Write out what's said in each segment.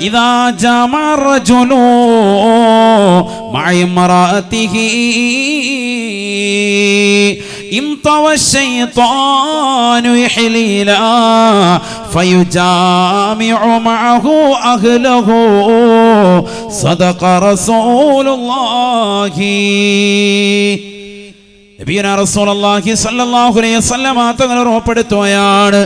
ഇദാ ജമഅ റജുലു മഅഇമറാതിഹി انطوى الشيطان يحليلا فيجامع معه أهله صدق رسول الله നബിയുനാ റസൂലുള്ളാഹി സ്വല്ലല്ലാഹു അലൈഹി വസല്ലം തങ്ങൾ ഉറപ്പെടുത്തുകയാണ്,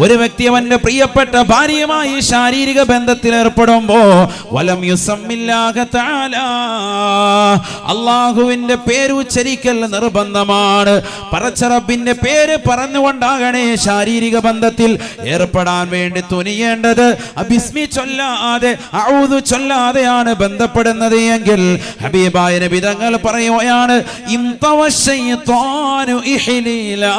ഒരു വ്യക്തി അവന്റെ പ്രിയപ്പെട്ട ഭാര്യയുമായി ശാരീരിക ബന്ധത്തിൽ ഏർപ്പെടുമ്പോൾ വലം യുസമ്മില്ലാഹ തആല, അല്ലാഹുവിന്റെ പേര് ഉച്ചരിക്കൽ നിർബന്ധമാണ്. പടച്ച റബ്ബിന്റെ പേര് പറഞ്ഞുകൊണ്ടാകണേ ശാരീരിക ബന്ധത്തിൽ ഏർപ്പെടാൻ വേണ്ടി തുനിയേണ്ടത്. ബിസ്മി ചൊല്ലാതെ അഊദു ചൊല്ലാതെയാണ് ബന്ധപ്പെടുന്നത് എങ്കിൽ ഹബീബായ നബി തങ്ങൾ പറയുകയാണ്, ഇൻതവശൈത്വാനു ഇഹ്ലീലാ,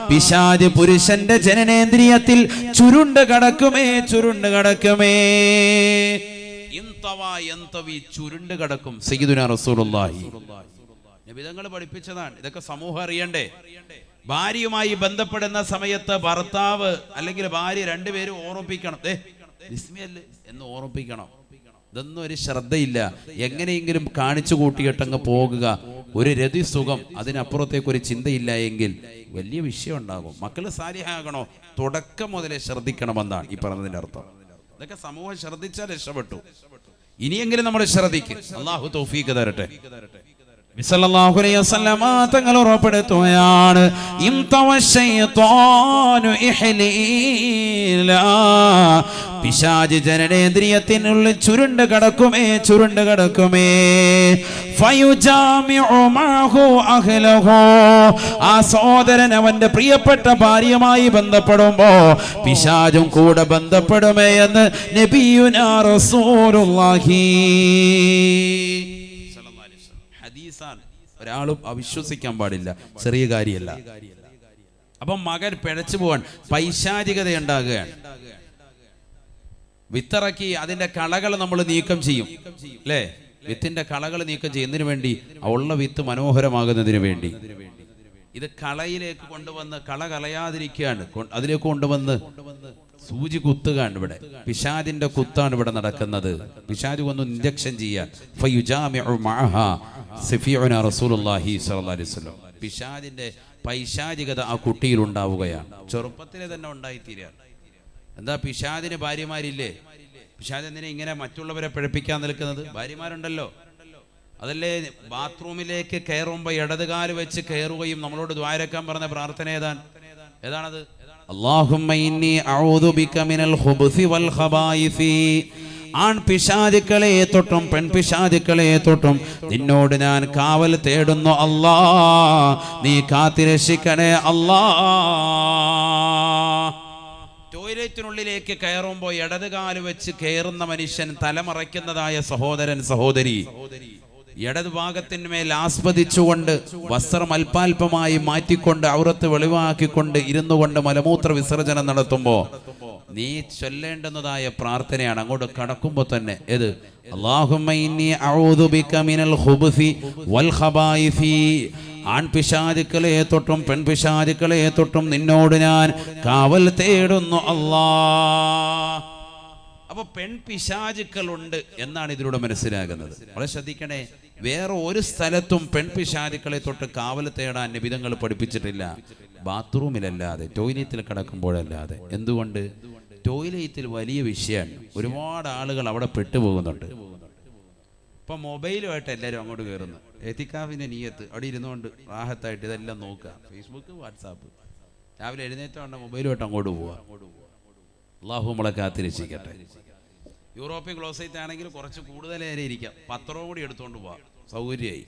പിശാച് പുരുഷന്റെ ജനനേന്ദ്രിയത്തിൽ ചുരുണ്ട് കടക്കുമേ, ചുരുണ്ട് കടക്കുമേ. ചുരുണ്ട് കടക്കും. സയ്യിദുനാ റസൂലുള്ളാഹി നബി തങ്ങൾ പഠിപ്പിച്ചതാണ്. ഇതൊക്കെ സമൂഹം അറിയണ്ടേ. ഭാര്യയുമായി ബന്ധപ്പെടുന്ന സമയത്ത് ഭർത്താവ് അല്ലെങ്കിൽ ഭാര്യ രണ്ടുപേരും ഓർമ്മിപ്പിക്കണം, ബിസ്മിയല്ലേ എന്ന് ഓർമ്മിപ്പിക്കണം. ഇതൊന്നും ഒരു ശ്രദ്ധയില്ല. എങ്ങനെയെങ്കിലും കാണിച്ചു കൂട്ടിയിട്ടങ്ങ് പോകുക, ഒരു രതി സുഖം, അതിനപ്പുറത്തേക്കൊരു ചിന്തയില്ല എങ്കിൽ വലിയ വിഷയം ഉണ്ടാകും. മക്കള് സാലിഹാകണോ, തുടക്കം മുതലേ ശ്രദ്ധിക്കണമെന്നാണ് ഈ പറഞ്ഞതിന്റെ അർത്ഥം. ഇതൊക്കെ സമൂഹം ശ്രദ്ധിച്ചാൽ രക്ഷപ്പെട്ടു. ഇനിയെങ്കിലും നമ്മൾ ശ്രദ്ധിക്കും. അല്ലാഹു തൗഫീഖ് തരട്ടെ. സല്ലല്ലാഹു അലൈഹി വസല്ലം തങ്ങൾ ഉറപ്പെടുത്തുകയാണ്, ഇൻതവശൈത്വാനു ഇഹ്ലീലാ, പിശാച് ജനനേന്ദ്രിയത്തിനുള്ളിൽ ചുരുണ്ട് കടക്കുമേ, ചുരുണ്ട് കടക്കുമേ. ഫയുജാമിഉ മഅഹു അഹ്ലഹു, ആ സഹോദരൻ അവന്റെ പ്രിയപ്പെട്ട ഭാര്യയുമായി ബന്ധപ്പെടുമ്പോ പിശാചും കൂടെ ബന്ധപ്പെടുമേ എന്ന് നബിയുനാ റസൂലുള്ളാഹി. ഒരാളും അവിശ്വസിക്കാൻ പാടില്ല, ചെറിയ കാര്യമല്ല. അപ്പം മകൻ പിഴച്ചു പോവാൻ പൈശാചികത ഉണ്ടാകുകയാണ്. വിത്തിറക്കി അതിന്റെ കളകൾ നമ്മൾ നീക്കം ചെയ്യും, അല്ലേ? വിത്തിന്റെ കളകൾ നീക്കം ചെയ്യുന്നതിന് വേണ്ടി, ഉള്ള വിത്ത് മനോഹരമാകുന്നതിന് വേണ്ടി. ഇത് കളയിലേക്ക് കൊണ്ടുവന്ന് കള കളയാതിരിക്കുകയാണ്, അതിലേക്ക് കൊണ്ടുവന്ന് സൂചി കുത്തുകയാണ്. ഇവിടെ പിശാചിന്റെ കുത്താണ് ഇവിടെ നടക്കുന്നത്. പിശാച് കൊന്ന് ഇഞ്ചക്ഷൻ ചെയ്യാൻ. ഫയുജാമിഉ മഅഹാ സഫീഉനാ റസൂലുള്ളാഹി സ്വല്ലല്ലാഹു അലൈഹി വസല്ലം. പിശാചിന്റെ പൈശാചികത ആ കുട്ടിയിൽ ഉണ്ടാവുകയാണ്, ചെറുപ്പത്തിലെ തന്നെ ഉണ്ടായിത്തീരുകയാണ്. എന്താ, പിശാചിന് ഭാര്യമാരില്ലേ? പിശാച് എന്തിനാ ഇങ്ങനെ മറ്റുള്ളവരെ പിഴപ്പിക്കാൻ നിൽക്കുന്നത്? ഭാര്യമാരുണ്ടല്ലോ. അതല്ലേ ബാത്റൂമിലേക്ക് കയറുമ്പോൾ ഇടതുകാല് വെച്ച് കയറുകയും നമ്മളോട് ദ്വാരക്കാൻ പറഞ്ഞ പ്രാർത്ഥന ഏതാണത്? അല്ലാഹുമ്മ ഇന്നി അഊദു ബിക മിനൽ ഖുബ്സി വൽ ഖബായിസി, ആൺ പിശാചുക്കളെ തൊട്ടും പെൺപിശാചുക്കളെ തൊട്ടും നിന്നോട് ഞാൻ കാവൽ തേടുന്നു അല്ലാ, നീ കാത്തിരക്ഷിക്കണേ അല്ലാ. ടോയ്ലറ്റിനുള്ളിലേക്ക് കയറുമ്പോൾ ഇടതുകാല് വെച്ച് കയറുന്ന മനുഷ്യൻ തലമറയ്ക്കുന്നതായ സഹോദരൻ സഹോദരി, ഇടതുഭാഗത്തിന്മേൽ ആസ്വദിച്ചുകൊണ്ട് വസ്ത്രം അല്പാൽപമായി മാറ്റിക്കൊണ്ട് ഔറത്ത് വെളിവാക്കിക്കൊണ്ട് ഇരുന്നു കൊണ്ട് മലമൂത്ര വിസർജനം നടത്തുമ്പോൾ നീ ചൊല്ലേണ്ടുന്നതായ പ്രാർത്ഥനയാണ് അങ്ങോട്ട് കടക്കുമ്പോൾ തന്നെ. ഏത്? അല്ലാഹുമ്മ ഇന്നി അഊദു ബിക മിനൽ ഖുബ്സി വൽ ഖബായിസി, ആൺപിശാചുക്കളെ തൊട്ടും പെൺപിശാചുക്കളെ തൊട്ടും നിന്നോട് ഞാൻ കാവൽ തേടുന്നു അല്ലാ. അപ്പൊ പെൺപിശാചുക്കളുണ്ട് എന്നാണ് ഇതിലൂടെ മനസ്സിലാകുന്നത്. വളരെ ശ്രദ്ധിക്കണേ. വേറെ ഒരു സ്ഥലത്തും പെൺപിശാചുക്കളെ തൊട്ട് കാവൽ തേടാൻ നബിതങ്ങൾ പഠിപ്പിച്ചിട്ടില്ല, ബാത്റൂമിലല്ലാതെ, ടോയ്ലറ്റിൽ കിടക്കുമ്പോഴല്ലാതെ. എന്തുകൊണ്ട്? ടോയ്ലറ്റിൽ വലിയ വിഷയമാണ്. ഒരുപാട് ആളുകൾ അവിടെ പെട്ടുപോകുന്നുണ്ട്. ഇപ്പൊ മൊബൈലുമായിട്ട് എല്ലാവരും അങ്ങോട്ട് കയറുന്നു. എത്തിക്കാഫിന്റെ നീയത്ത് അവിടെ ഇരുന്നുകൊണ്ട് റാഹത്തായിട്ട് ഇതെല്ലാം നോക്കുക. ഫേസ്ബുക്ക്, വാട്സാപ്പ്, രാവിലെ എഴുന്നേറ്റാണ്ട് മൊബൈലുമായിട്ട് അങ്ങോട്ട് പോവുക. അല്ലാഹു നമ്മളെ കാത്തിരക്ഷിക്കട്ടെ. യൂറോപ്യൻ ക്ലോസറ്റ് ആണെങ്കിൽ കുറച്ച് കൂടുതൽ നേരം ഇരിക്കാം, പത്രവും കൂടി എടുത്തുകൊണ്ട് പോവാം, സൗകര്യമായി.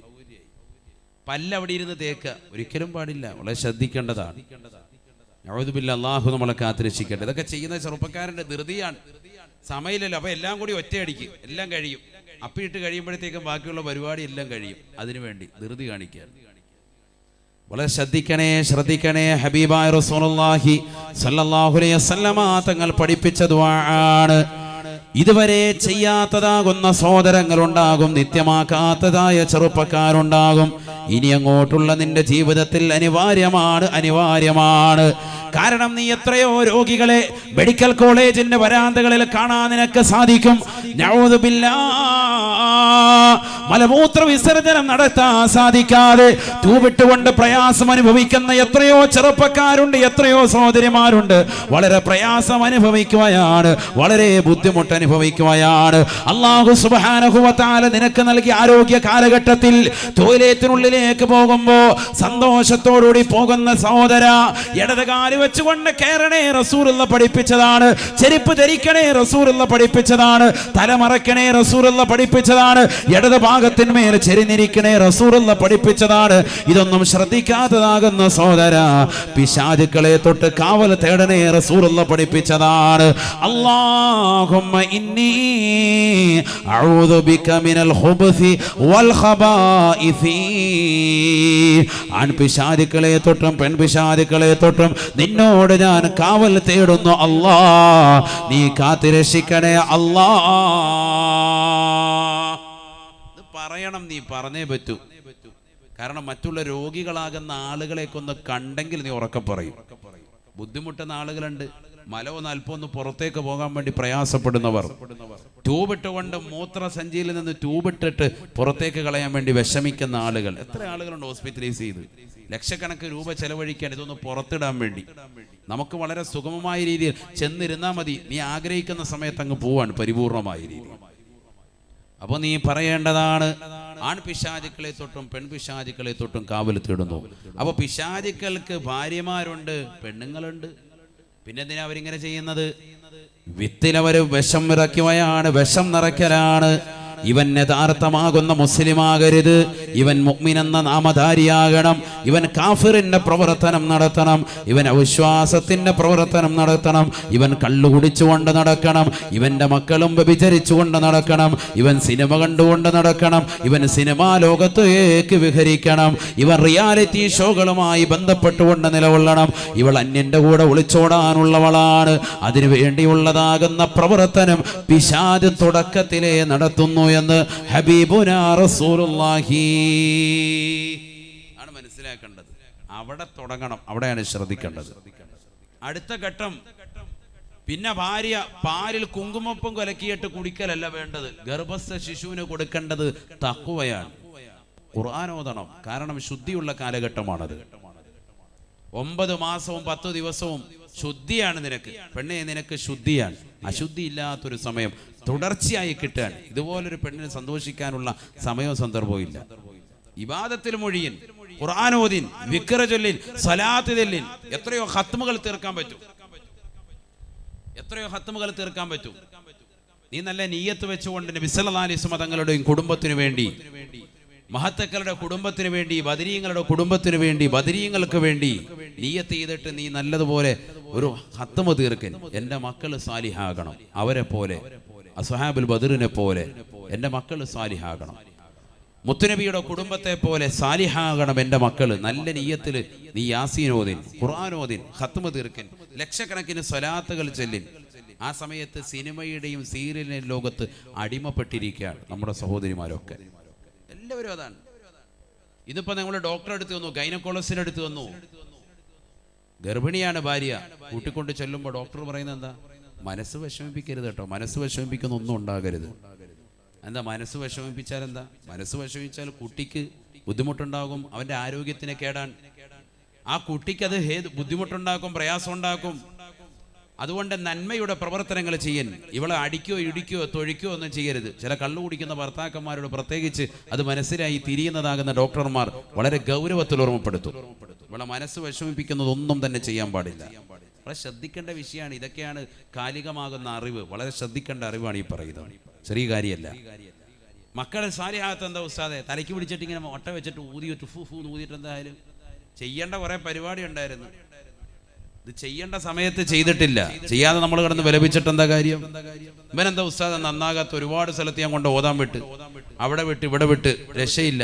പല്ലവിടെ ഇരുന്ന് തേക്കുക ഒരിക്കലും പാടില്ല, വളരെ ശ്രദ്ധിക്കേണ്ടതാണ്. നഊദു ബില്ലാഹ്, അല്ലാഹു നമ്മളെ കാത്തിരക്ഷിക്കട്ടെ. ഇതൊക്കെ ചെയ്യുന്ന ചെറുപ്പക്കാരന്റെ ധൃതിയാണ്, സമയമില്ലല്ലോ. അപ്പൊ എല്ലാം കൂടി ഒറ്റയടിക്ക് എല്ലാം കഴിയും. അപ്പിയിട്ട് കഴിയുമ്പോഴത്തേക്കും ബാക്കിയുള്ള പരിപാടി എല്ലാം കഴിയും. അതിനുവേണ്ടി ധൃതി കാണിക്കാൻ വളരെ ശ്രദ്ധിക്കണേ, ശ്രദ്ധിക്കണേ. ഹബീബായ റസൂലുള്ളാഹി സ്വല്ലല്ലാഹു അലൈഹി വസല്ലമ തങ്ങൾ പഠിപ്പിച്ച ദുആണ്. ഇതുവരെ ചെയ്യാത്തതാകുന്ന സഹോദരങ്ങളുണ്ടാകും, നിത്യമാക്കാത്തതായ ചെറുപ്പക്കാരുണ്ടാകും. ഇനി അങ്ങോട്ടുള്ള നിന്റെ ജീവിതത്തിൽ അനിവാര്യമാണ്. കാരണം നീ എത്രയോ രോഗികളെ മെഡിക്കൽ കോളേജിന്റെ വരാന്തകളിൽ കാണാൻ നിനക്ക് സാധിക്കും. നഊദു ബില്ലാഹ്, മലമൂത്ര വിസർജനം നടത്താൻ സാധിക്കാതെ തൂവിട്ടുകൊണ്ട് പ്രയാസം അനുഭവിക്കുന്ന എത്രയോ ചെറുപ്പക്കാരുണ്ട്, എത്രയോ സഹോദരിമാരുണ്ട്. വളരെ പ്രയാസം അനുഭവിക്കുകയാണ്, വളരെ ബുദ്ധിമുട്ട് അനുഭവിക്കുകയാണ്. അല്ലാഹു സുബ്ഹാനഹു വ തആല നിനക്ക് നൽകിയ ആരോഗ്യ കാലഘട്ടത്തിൽ ടോയ്ലറ്റിനുള്ളിലേക്ക് പോകുമ്പോ സന്തോഷത്തോടുകൂടി പോകുന്ന സഹോദര, ഇടത് കാല് വെച്ചുകൊണ്ട് കയറണേ റസൂലുള്ള പഠിപ്പിച്ചതാണ്. ചെരുപ്പ് ധരിക്കണേ റസൂലുള്ള പഠിപ്പിച്ചതാണ്. തലമറക്കണേ റസൂലുള്ള പഠിപ്പിച്ചതാണ്. ഇടത് ഭാഗത്തിന്മേൽ ചെരിഞ്ഞിരിക്കണേ റസൂലുള്ള പഠിപ്പിച്ചതാണ്. ഇതൊന്നും ശ്രദ്ധിക്കാത്തതാകുന്ന സഹോദര, പിശാചുക്കളെ തൊട്ട് കാവൽ തേടണേ റസൂലുള്ള പഠിപ്പിച്ചതാണ്. അല്ലാഹുമ്മ ഇന്നി അഊദു ബിക മിനൽ ഖുബ്സി വൽ ഖബായിസി. ആൺപിശാചുക്കളെ തൊട്ടും പെൺപിശാചുക്കളെ തൊട്ടും നിന്നോട് ഞാൻ കാവൽ തേടുന്നു അല്ലാ, നീ കാത്തുരക്ഷിക്കണേ അല്ലാ. പറയണം, നീ പറഞ്ഞേ പറ്റൂ. കാരണം മറ്റുള്ള രോഗികളാകുന്ന ആളുകളെക്കൊന്ന് കണ്ടെങ്കിൽ നീ ഉറക്കെ പറയും. ബുദ്ധിമുട്ടുന്ന ആളുകളുണ്ട്, മലമൊന്ന് അല്പം ഒന്ന് പുറത്തേക്ക് പോകാൻ വേണ്ടി പ്രയാസപ്പെടുന്നവർ, ട്യൂബിട്ടുകൊണ്ട് മൂത്രസഞ്ചിയിൽ നിന്ന് ട്യൂബിട്ടിട്ട് പുറത്തേക്ക് കളയാൻ വേണ്ടി വിഷമിക്കുന്ന ആളുകൾ. എത്ര ആളുകളുണ്ട് ഹോസ്പിറ്റലൈസ് ചെയ്ത്, ലക്ഷക്കണക്കിന് രൂപ ചെലവഴിക്കാൻ ഇതൊന്ന് പുറത്തിടാൻ വേണ്ടി. നമുക്ക് വളരെ സുഗമമായ രീതിയിൽ ചെന്നിരുന്നാൽ മതി, നീ ആഗ്രഹിക്കുന്ന സമയത്ത് അങ്ങ് പോവാൻ പരിപൂർണമായ രീതിയിൽ. അപ്പൊ നീ പറയേണ്ടതാണ്, ആൺപിശാചുക്കളെ തൊട്ടും പെൺപിശാചുക്കളെ തൊട്ടും കാവൽ തേടുന്നു. അപ്പൊ പിശാചുക്കൾക്ക് ഭാര്യമാരുണ്ട്, പെണ്ണുങ്ങളുണ്ട്. പിന്നെ എന്തിനാ അവരിങ്ങനെ ചെയ്യുന്നത്? വിത്തിലവര് വിഷം ഇറക്കുകയാണ്, വിഷം നിറയ്ക്കലാണ്. ഇവൻ യഥാർത്ഥമാകുന്ന മുസ്ലിമാകരുത്, ഇവൻ മുഅ്മിനെന്ന നാമധാരിയാകണം, ഇവൻ കാഫിറിന്റെ പ്രവർത്തനം നടത്തണം, ഇവൻ അവിശ്വാസത്തിന്റെ പ്രവർത്തനം നടത്തണം, ഇവൻ കള്ളു കുടിച്ചുകൊണ്ട് നടക്കണം, ഇവന്റെ മക്കളും വ്യഭിചരിച്ചുകൊണ്ട് നടക്കണം, ഇവൻ സിനിമ കണ്ടുകൊണ്ട് നടക്കണം, ഇവൻ സിനിമാ ലോകത്തേക്ക് വിഹരിക്കണം, ഇവൻ റിയാലിറ്റി ഷോകളുമായി ബന്ധപ്പെട്ടുകൊണ്ട് നിലകൊള്ളണം, ഇവൾ അന്യന്റെ കൂടെ ഒളിച്ചോടാനുള്ളവളാണ്. അതിനു വേണ്ടിയുള്ളതാകുന്ന പ്രവർത്തനം പിശാച് തുടക്കത്തിലേ നടത്തുന്നു എന്ന് ഹബീബുനാ റസൂലുള്ളാഹി ആണ് മനസ്സിലാക്കേണ്ടത്. അവിടെ തുടങ്ങണം, അവിടെയാണ് ശ്രദ്ധിക്കേണ്ടത്. അടുത്ത ഘട്ടം, പിന്നെ ഭാര്യ പാലിൽ കുങ്കുമപ്പം കലക്കിയിട്ട് കുടിക്കലല്ല വേണ്ടത്. ഗർഭസ്ഥ ശിശുവിന് കൊടുക്കേണ്ടത് തഖ്വയാണ്. ഖുർആൻ ഓതണം, കാരണം ശുദ്ധിയുള്ള കാലഘട്ടമാണത്. 9 മാസവും 10 ദിവസവും ശുദ്ധിയാണ് നിനക്ക്, പെണ്ണെ നിനക്ക് ശുദ്ധിയാണ്. അശുദ്ധി ഇല്ലാത്തൊരു സമയം തുടർച്ചയായി കിട്ടാൻ ഇതുപോലൊരു പെണ്ണിനെ സന്തോഷിക്കാനുള്ള സമയവും സന്ദർഭവും ഇല്ല. ഇബാദത്തിൽ മൊഴിയിൻ, ഖുർആനോദിൻ, വിക്ര ചൊല്ലിൻ, സ്വലാത്ത് ചൊല്ലിൻ, എത്രയോ ഖത്മുകൾ തീർക്കാൻ പറ്റും, എത്രയോ ഖത്മുകൾ തീർക്കാൻ പറ്റും. നീ നല്ല നിയ്യത്ത് വെച്ചുകൊണ്ട് നബി സല്ലല്ലാഹു അലൈഹി വസല്ലം തങ്ങളുടെയും കുടുംബത്തിനു വേണ്ടി, മഹത്തുക്കളുടെ കുടുംബത്തിന് വേണ്ടി, ബദരീങ്ങളുടെ കുടുംബത്തിന് വേണ്ടി, ബദരീങ്ങൾക്ക് വേണ്ടി നിയ്യത്ത് ചെയ്തിട്ട് നീ നല്ലതുപോലെ ഒരു ഖത്മ തീർക്കൻ. എൻ്റെ മക്കൾ സാലിഹാകണം, അവരെ പോലെ അസ്ഹാബുൽ ബദറിനെ പോലെ എൻ്റെ മക്കൾ സാലിഹാകണം, മുത്തുനബിയുടെ കുടുംബത്തെ പോലെ സാലിഹാകണം എൻ്റെ മക്കൾ. നല്ല നിയ്യത്തിൽ നീ യാസീനോദിൻ, ഖുർആനോദിൻ, ഖത്മ തീർക്കൻ, ലക്ഷക്കണക്കിന് സ്വലാത്തുകൾ ചൊല്ലിൻ. ആ സമയത്ത് സിനിമയുടെയും സീരിയലിന്റെയും ലോകത്ത് അടിമപ്പെട്ടിരിക്കുകയാണ് നമ്മുടെ സഹോദരിമാരൊക്കെ, എല്ലാവരും അതാണ്. ഇതിപ്പോ നമ്മൾ ഡോക്ടറെ അടുത്ത് വന്നു, ഗൈനക്കോളജിസ്റ്റിന്റെ അടുത്ത് വന്നു, ഗർഭിണിയാണ് ഭാര്യ, കൂട്ടിക്കൊണ്ട് ചെല്ലുമ്പോൾ ഡോക്ടർ പറയുന്നത് എന്താ? മനസ്സ് വിഷമിപ്പിക്കരുത് കേട്ടോ, മനസ്സ് വിഷമിപ്പിക്കുന്ന ഒന്നും ഉണ്ടാകരുത്. എന്താ മനസ്സ് വിഷമിപ്പിച്ചാൽ എന്താ? മനസ്സ് വിഷമിച്ചാൽ കുട്ടിക്ക് ബുദ്ധിമുട്ടുണ്ടാകും, അവന്റെ ആരോഗ്യത്തിന് കേടാൻ, ആ കുട്ടിക്ക് അത് ബുദ്ധിമുട്ടുണ്ടാക്കും, പ്രയാസം ഉണ്ടാക്കും. അതുകൊണ്ട് നന്മയുടെ പ്രവർത്തനങ്ങൾ ചെയ്യാൻ, ഇവളെ അടിക്കോ ഇടിക്കോ തൊഴിക്കോ ഒന്നും ചെയ്യരുത്. ചില കള്ളു കുടിക്കുന്ന ഭർത്താക്കന്മാരോട് പ്രത്യേകിച്ച് അത് മനസ്സിലായി തിരിയുന്നതാകുന്ന ഡോക്ടർമാർ വളരെ ഗൗരവത്തിൽ ഓർമ്മപ്പെടുത്തും. ഇവളെ മനസ്സ് വിഷമിപ്പിക്കുന്നതൊന്നും തന്നെ ചെയ്യാൻ പാടില്ല. വളരെ ശ്രദ്ധിക്കേണ്ട വിഷയമാണ്. ഇതൊക്കെയാണ് കാലികമാകുന്ന അറിവ്, വളരെ ശ്രദ്ധിക്കേണ്ട അറിവാണ് ഈ പറയുന്നത്, ചെറിയ കാര്യമല്ല. മക്കളെ സാലിഹാത്ത് എന്താ ഉസ്താദെ? തലയ്ക്ക് പിടിച്ചിട്ട് ഇങ്ങനെ ഒട്ട വെച്ചിട്ട് ഊതിയിട്ട് ഊതിയിട്ട് എന്തായാലും ചെയ്യേണ്ട കുറെ പരിപാടി ഉണ്ടായിരുന്നു. ഇത് ചെയ്യേണ്ട സമയത്ത് ചെയ്തിട്ടില്ല, ചെയ്യാതെ നമ്മൾ കിടന്ന് വിലപിച്ചിട്ട് എന്താ കാര്യം? ഇവനെന്താ ഉസ്താദ് നന്നാകാത്ത? ഒരുപാട് സ്ഥലത്ത് ഞാൻ കൊണ്ട് ഓതാൻ വിട്ട്, അവിടെ വിട്ട് ഇവിടെ വിട്ട്, രക്ഷയില്ല.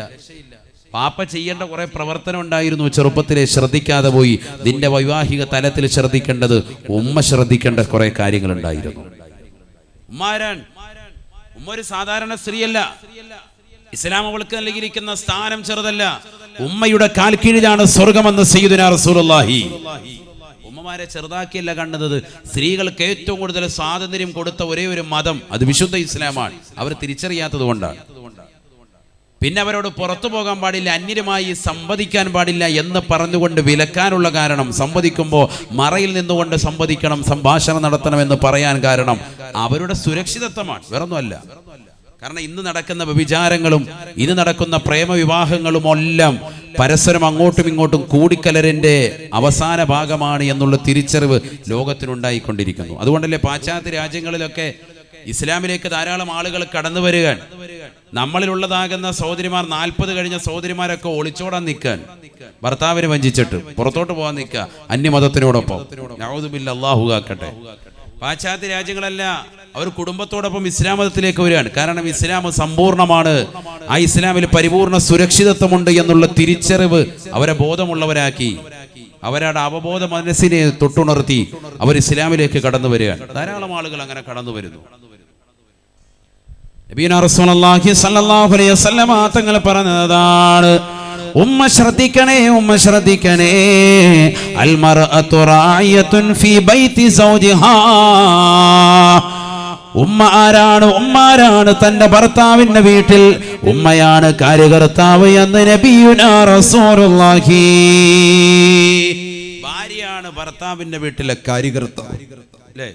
പാപ്പ ചെയ്യേണ്ട കുറെ പ്രവർത്തനം ഉണ്ടായിരുന്നു, ചെറുപ്പത്തിലെ ശ്രദ്ധിക്കാതെ പോയി. നിന്റെ വൈവാഹിക തലത്തിൽ ശ്രദ്ധിക്കേണ്ടത് ഉമ്മ ശ്രദ്ധിക്കേണ്ട കുറെ കാര്യങ്ങൾ ഉണ്ടായിരുന്നു. ഉമ്മ ഒരു സാധാരണ സ്ത്രീയല്ല. ഇസ്ലാം അവൾക്ക് നൽകിയിരിക്കുന്ന സ്ഥാനം ചെറുതല്ല. ഉമ്മയുടെ കാൽ കീഴിലാണ് സ്വർഗമെന്ന് സയ്യിദുനാ റസൂലുള്ളാഹി. ഉമ്മ ഉമ്മമാരെ ചെറുതാക്കിയല്ല കണ്ടത്. സ്ത്രീകൾക്ക് ഏറ്റവും കൂടുതൽ സ്വാതന്ത്ര്യം കൊടുത്ത ഒരേ ഒരു മതം അത് വിശുദ്ധ ഇസ്ലാമാണ്. അവർ തിരിച്ചറിയാത്തത് കൊണ്ടാണ്. പിന്നെ അവരോട് പുറത്തു പോകാൻ പാടില്ല, അന്യരുമായി സംവദിക്കാൻ പാടില്ല എന്ന് പറഞ്ഞുകൊണ്ട് വിലക്കാനുള്ള കാരണം, സംവദിക്കുമ്പോൾ മറയിൽ നിന്നുകൊണ്ട് സംവദിക്കണം, സംഭാഷണം നടത്തണമെന്ന് പറയാൻ കാരണം അവരുടെ സുരക്ഷിതത്വമാണ്, വേറൊന്നുമല്ല. കാരണം ഇന്ന് നടക്കുന്ന വ്യഭിചാരങ്ങളും ഇന്ന് നടക്കുന്ന പ്രേമവിവാഹങ്ങളും എല്ലാം പരസ്പരം അങ്ങോട്ടും ഇങ്ങോട്ടും കൂടിക്കലരിന്റെ അവസാന ഭാഗമാണ് എന്നുള്ള തിരിച്ചറിവ് ലോകത്തിനുണ്ടായിക്കൊണ്ടിരിക്കുന്നു. അതുകൊണ്ടല്ലേ പാശ്ചാത്യ രാജ്യങ്ങളിലൊക്കെ ഇസ്ലാമിലേക്ക് ധാരാളം ആളുകൾ കടന്നു വരികയാണ്. നമ്മളിലുള്ളതാകുന്ന സഹോദരിമാർ 40 കഴിഞ്ഞ സഹോദരിമാരൊക്കെ ഒളിച്ചോടാൻ നിൽക്കാൻ, ഭർത്താവിനെ വഞ്ചിച്ചിട്ട് പുറത്തോട്ട് പോകാൻ നിൽക്കുക അന്യമതത്തിനോടൊപ്പം. നഊദുബില്ല, അല്ലാഹു കാക്കട്ടെ. പാശ്ചാത്യ രാജ്യങ്ങളല്ല, അവർ കുടുംബത്തോടൊപ്പം ഇസ്ലാം മതത്തിലേക്ക് വരികയാണ്. കാരണം ഇസ്ലാം സമ്പൂർണ്ണമാണ്, ആ ഇസ്ലാമിൽ പരിപൂർണ സുരക്ഷിതത്വമുണ്ട് എന്നുള്ള തിരിച്ചറിവ് അവരെ ബോധമുള്ളവരാക്കി, അവരുടെ അവബോധ മനസ്സിനെ തൊട്ടുണർത്തി അവർ ഇസ്ലാമിലേക്ക് കടന്നു വരികയാണ്. ധാരാളം ആളുകൾ അങ്ങനെ കടന്നു വരുന്നു. നബിയുനാ റസൂലുള്ളാഹി സ്വല്ലല്ലാഹു അലൈഹി വസല്ലം തങ്ങൾ പറഞ്ഞതാണ്, ഉമ്മ ശ്രദ്ധിക്കണേ, ഉമ്മ ശ്രദ്ധിക്കണേ, അൽ മർഅതു റായിയത്തുൻ ഫീ ബൈതി സൗജിഹാ. ഉമ്മ ആരാണ്? ഉമ്മാരാണ് തന്റെ ഭർത്താവിന്റെ വീട്ടിൽ ഉമ്മയാണ് കാര്യകർത്താവ് എന്ന് നബിയുനാ റസൂലുള്ളാഹി. ഭാര്യയാണ് ഭർത്താവിന്റെ വീട്ടിലെ കാര്യകർത്താവ്, അല്ലേ?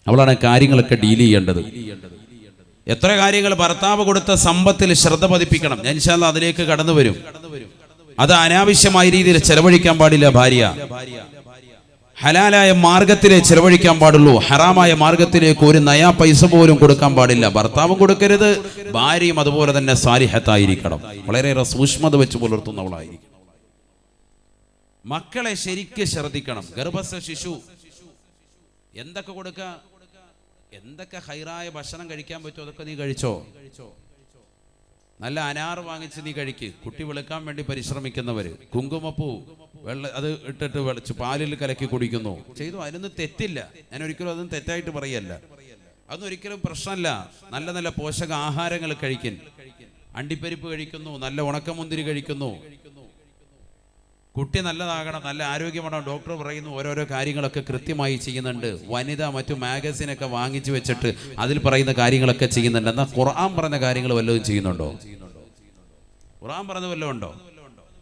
അവളാണ് കാര്യങ്ങളൊക്കെ ഡീൽ ചെയ്യേണ്ടത്. എത്ര കാര്യങ്ങൾ ഭർത്താവ് കൊടുത്ത സമ്പത്തിൽ ശ്രദ്ധ പതിപ്പിക്കണം. ഞാൻ ഇൻഷാ അല്ലാഹ് അതിലേക്ക് കടന്നു വരും. അത് അനാവശ്യമായ രീതിയിൽ ചെലവഴിക്കാൻ പാടില്ല. ഭാര്യ ഹലാലായ മാർഗത്തിലേ ചെലവഴിക്കാൻ പാടുള്ളൂ. ഹറാമായ മാർഗത്തിലേക്ക് ഒരു നയാ പൈസ പോലും കൊടുക്കാൻ പാടില്ല. ഭർത്താവും കൊടുക്കരുത്, ഭാര്യയും അതുപോലെ തന്നെ സാലിഹത്തായിരിക്കണം, വളരെയേറെ സൂക്ഷ്മത വെച്ച് പുലർത്തുന്നവളായിരിക്കണം. മക്കളെ ശരിക്ക് ശ്രദ്ധിക്കണം. ഗർഭസ്ഥ ശിശു എന്തൊക്കെ കൊടുക്ക, എന്തൊക്കെ ഹൈറായ ഭക്ഷണം കഴിക്കാൻ പറ്റുമോ അതൊക്കെ നീ കഴിച്ചോ. നല്ല അനാർ വാങ്ങിച്ച് നീ കഴിക്ക്. കുട്ടി വെളുക്കാൻ വേണ്ടി പരിശ്രമിക്കുന്നവര് കുങ്കുമപ്പൂ അത് ഇട്ടിട്ട് വെളിച്ച് പാലിൽ കലക്കി കുടിക്കുന്നു, ചെയ്തു, അതിനൊന്നും തെറ്റില്ല. ഞാൻ ഒരിക്കലും അതൊന്നും തെറ്റായിട്ട് പറയല്ല, അതൊന്നും ഒരിക്കലും പ്രശ്നമല്ല. നല്ല നല്ല പോഷക ആഹാരങ്ങൾ കഴിക്കും. അണ്ടിപ്പരിപ്പ് കഴിക്കുന്നു, നല്ല ഉണക്കമുന്തിരി കഴിക്കുന്നു. കുട്ടി നല്ലതാകണം, നല്ല ആരോഗ്യമാണ്. ഡോക്ടർ പറയുന്നു ഓരോരോ കാര്യങ്ങളൊക്കെ കൃത്യമായി ചെയ്യുന്നുണ്ട്. വനിത മറ്റു മാഗസിനൊക്കെ വാങ്ങിച്ചു വെച്ചിട്ട് അതിൽ പറയുന്ന കാര്യങ്ങളൊക്കെ ചെയ്യുന്നുണ്ട്. എന്നാൽ ഖുർആൻ പറഞ്ഞ കാര്യങ്ങൾ വല്ലതും ചെയ്യുന്നുണ്ടോ? ഖുർആൻ പറഞ്ഞ വല്ലതും ഉണ്ടോ?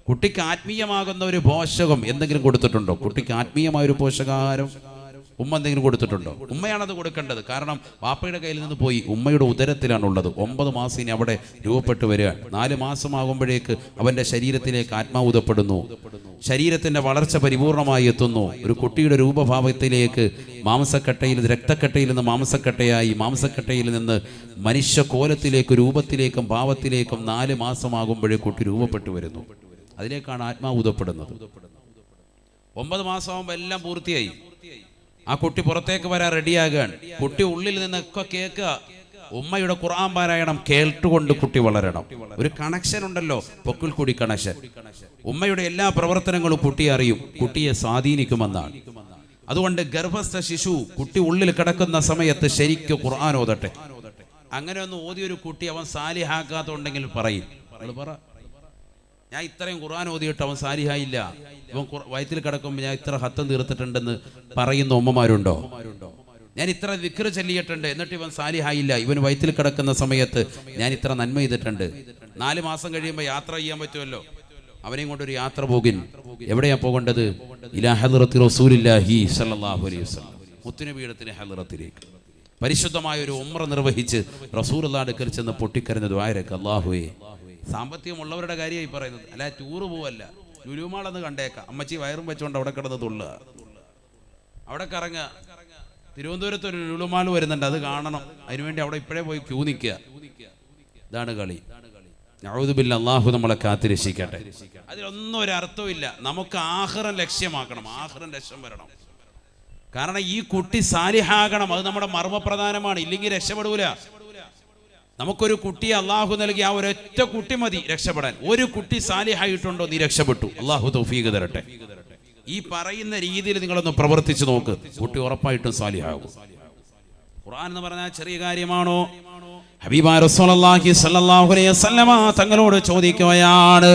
കുട്ടിക്ക് ആത്മീയമാകുന്ന ഒരു പോഷകം എന്തെങ്കിലും കൊടുത്തിട്ടുണ്ടോ? കുട്ടിക്ക് ആത്മീയമായ ഒരു പോഷകാഹാരം ഉമ്മ എന്തെങ്കിലും കൊടുത്തിട്ടുണ്ടോ? ഉമ്മയാണത് കൊടുക്കേണ്ടത്. കാരണം വാപ്പയുടെ കയ്യിൽ നിന്ന് പോയി ഉമ്മയുടെ ഉദരത്തിലാണുള്ളത്. 9 മാസം ഇനി അവിടെ രൂപപ്പെട്ടു വരിക. 4 മാസമാകുമ്പോഴേക്ക് അവന്റെ ശരീരത്തിലേക്ക് ആത്മാവുതപ്പെടുന്നു. ശരീരത്തിന്റെ വളർച്ച പരിപൂർണമായി എത്തുന്നു. ഒരു കുട്ടിയുടെ രൂപഭാവത്തിലേക്ക് മാംസക്കട്ടയിൽ രക്തക്കട്ടയിൽ നിന്ന് മാംസക്കട്ടയായി, മാംസക്കട്ടയിൽ നിന്ന് മനുഷ്യ കോലത്തിലേക്ക് രൂപത്തിലേക്കും ഭാവത്തിലേക്കും 4 മാസമാകുമ്പോഴേ കുട്ടി രൂപപ്പെട്ടു വരുന്നു. അതിലേക്കാണ് ആത്മാവുതപ്പെടുന്നത്. 9 മാസമാകുമ്പോൾ എല്ലാം പൂർത്തിയായി. ആ കുട്ടി പുറത്തേക്ക് വരാൻ റെഡിയാകാൻ. കുട്ടി ഉള്ളിൽ നിന്നൊക്കെ കേൾക്കുക. ഉമ്മയുടെ ഖുർആൻ പാരായണം കേട്ടുകൊണ്ട് കുട്ടി വളരണം. ഒരു കണക്ഷൻ ഉണ്ടല്ലോ, പൊക്കിൾ കൂടി കണക്ഷൻ. ഉമ്മയുടെ എല്ലാ പ്രവർത്തനങ്ങളും കുട്ടിയെ അറിയും, കുട്ടിയെ സ്വാധീനിക്കുമെന്നാണ്. അതുകൊണ്ട് ഗർഭസ്ഥ ശിശു കുട്ടി ഉള്ളിൽ കിടക്കുന്ന സമയത്ത് ശരിക്കും ഖുർആൻ ഓതട്ടെ. അങ്ങനെ ഒന്ന് ഓതിയൊരു കുട്ടി അവൻ സാലിഹാക്കാത്തുണ്ടെങ്കിൽ പറയും, പറ, ഞാൻ ഇത്രയും ഖുർആൻ ഓതിയിട്ട് അവൻ സാലിഹായില്ല, ഇവൻ വയറ്റിൽ കിടക്കുമ്പോൾ ഞാൻ ഇത്ര ഹത്തം തീർത്തിട്ടുണ്ടെന്ന് പറയുന്ന ഉമ്മമാരുണ്ടോ? ഞാൻ ഇത്ര ദിക്ർ ചൊല്ലിയിട്ടുണ്ട് എന്നിട്ട് ഇവൻ സാലിഹായില്ല, ഇവൻ വയറ്റിൽ കിടക്കുന്ന സമയത്ത് ഞാൻ ഇത്ര നന്മ ചെയ്തിട്ടുണ്ട്. 4 മാസം കഴിയുമ്പോൾ യാത്ര ചെയ്യാൻ പറ്റുമല്ലോ, അവനെയും കൊണ്ടൊരു യാത്ര പോകും. എവിടെയാ പോകേണ്ടത്? ഇലാ ഹദ്റത്തി റസൂലില്ലാഹി സ്വല്ലല്ലാഹു അലൈഹി വസല്ലം, മുത്തുനബിയുടെ ഹദ്റത്തിലേക്ക്. പരിശുദ്ധമായ ഒരു ഉംറ നിർവഹിച്ച് റസൂലുള്ളാഹിയുടെ അടുക്കൽ ചെന്ന് പൊട്ടിക്കരഞ്ഞ ദുആയിരക്ക്, അല്ലാഹുവേ, സാമ്പത്തികമുള്ളവരുടെ കാര്യമായി പറയുന്നത്, അല്ല ടൂറ് പോവല്ല. ലുലുമാളെന്ന് കണ്ടേക്കാം, അമ്മച്ചി വയറും വെച്ചോണ്ട് അവിടെ കിടന്ന് തുള്ളുക, അവിടെ കറങ്ങുക. തിരുവനന്തപുരത്ത് ഒരു ലുലുമാൾ വരുന്നുണ്ട്, അത് കാണണം, അതിനുവേണ്ടി അവിടെ ഇപ്പോഴേ പോയി ക്യൂ നിൽക്കുക. ഇതാണ് കളി. നഊദു ബില്ലാഹ്, അല്ലാഹു നമ്മളെ കാത്തിരക്ഷിക്കട്ടെ. അതിലൊന്നും ഒരു അർത്ഥമില്ല. നമുക്ക് ആഖിറം ലക്ഷ്യമാക്കണം, ആഖിറം ലക്ഷ്യം വരണം. കാരണം ഈ കുട്ടി സാലിഹാകണം, അത് നമ്മുടെ മർമ്മപ്രധാനമാണ്. ഇല്ലെങ്കിൽ രക്ഷപ്പെടൂല. നമുക്കൊരു കുട്ടിയെ അള്ളാഹു നൽകി, ആ ഒരൊറ്റ കുട്ടി മതി രക്ഷപ്പെടാൻ. ഒരു കുട്ടി സാലിഹായിട്ടുണ്ടോ നീ രക്ഷപ്പെട്ടു. അള്ളാഹു തൗഫീഖ് തരട്ടെ. ഈ പറയുന്ന രീതിയിൽ നിങ്ങളൊന്ന് പ്രവർത്തിച്ചു നോക്ക്, കുട്ടി ഉറപ്പായിട്ടും സാലിഹാകും. ഖുർആൻ എന്ന് പറഞ്ഞാൽ ചെറിയ കാര്യമാണോ? ഹബീബായ റസൂലുള്ളാഹി സ്വല്ലല്ലാഹു അലൈഹി വസല്ലമ തങ്ങളോട് ചോദിക്കുകയാണ്,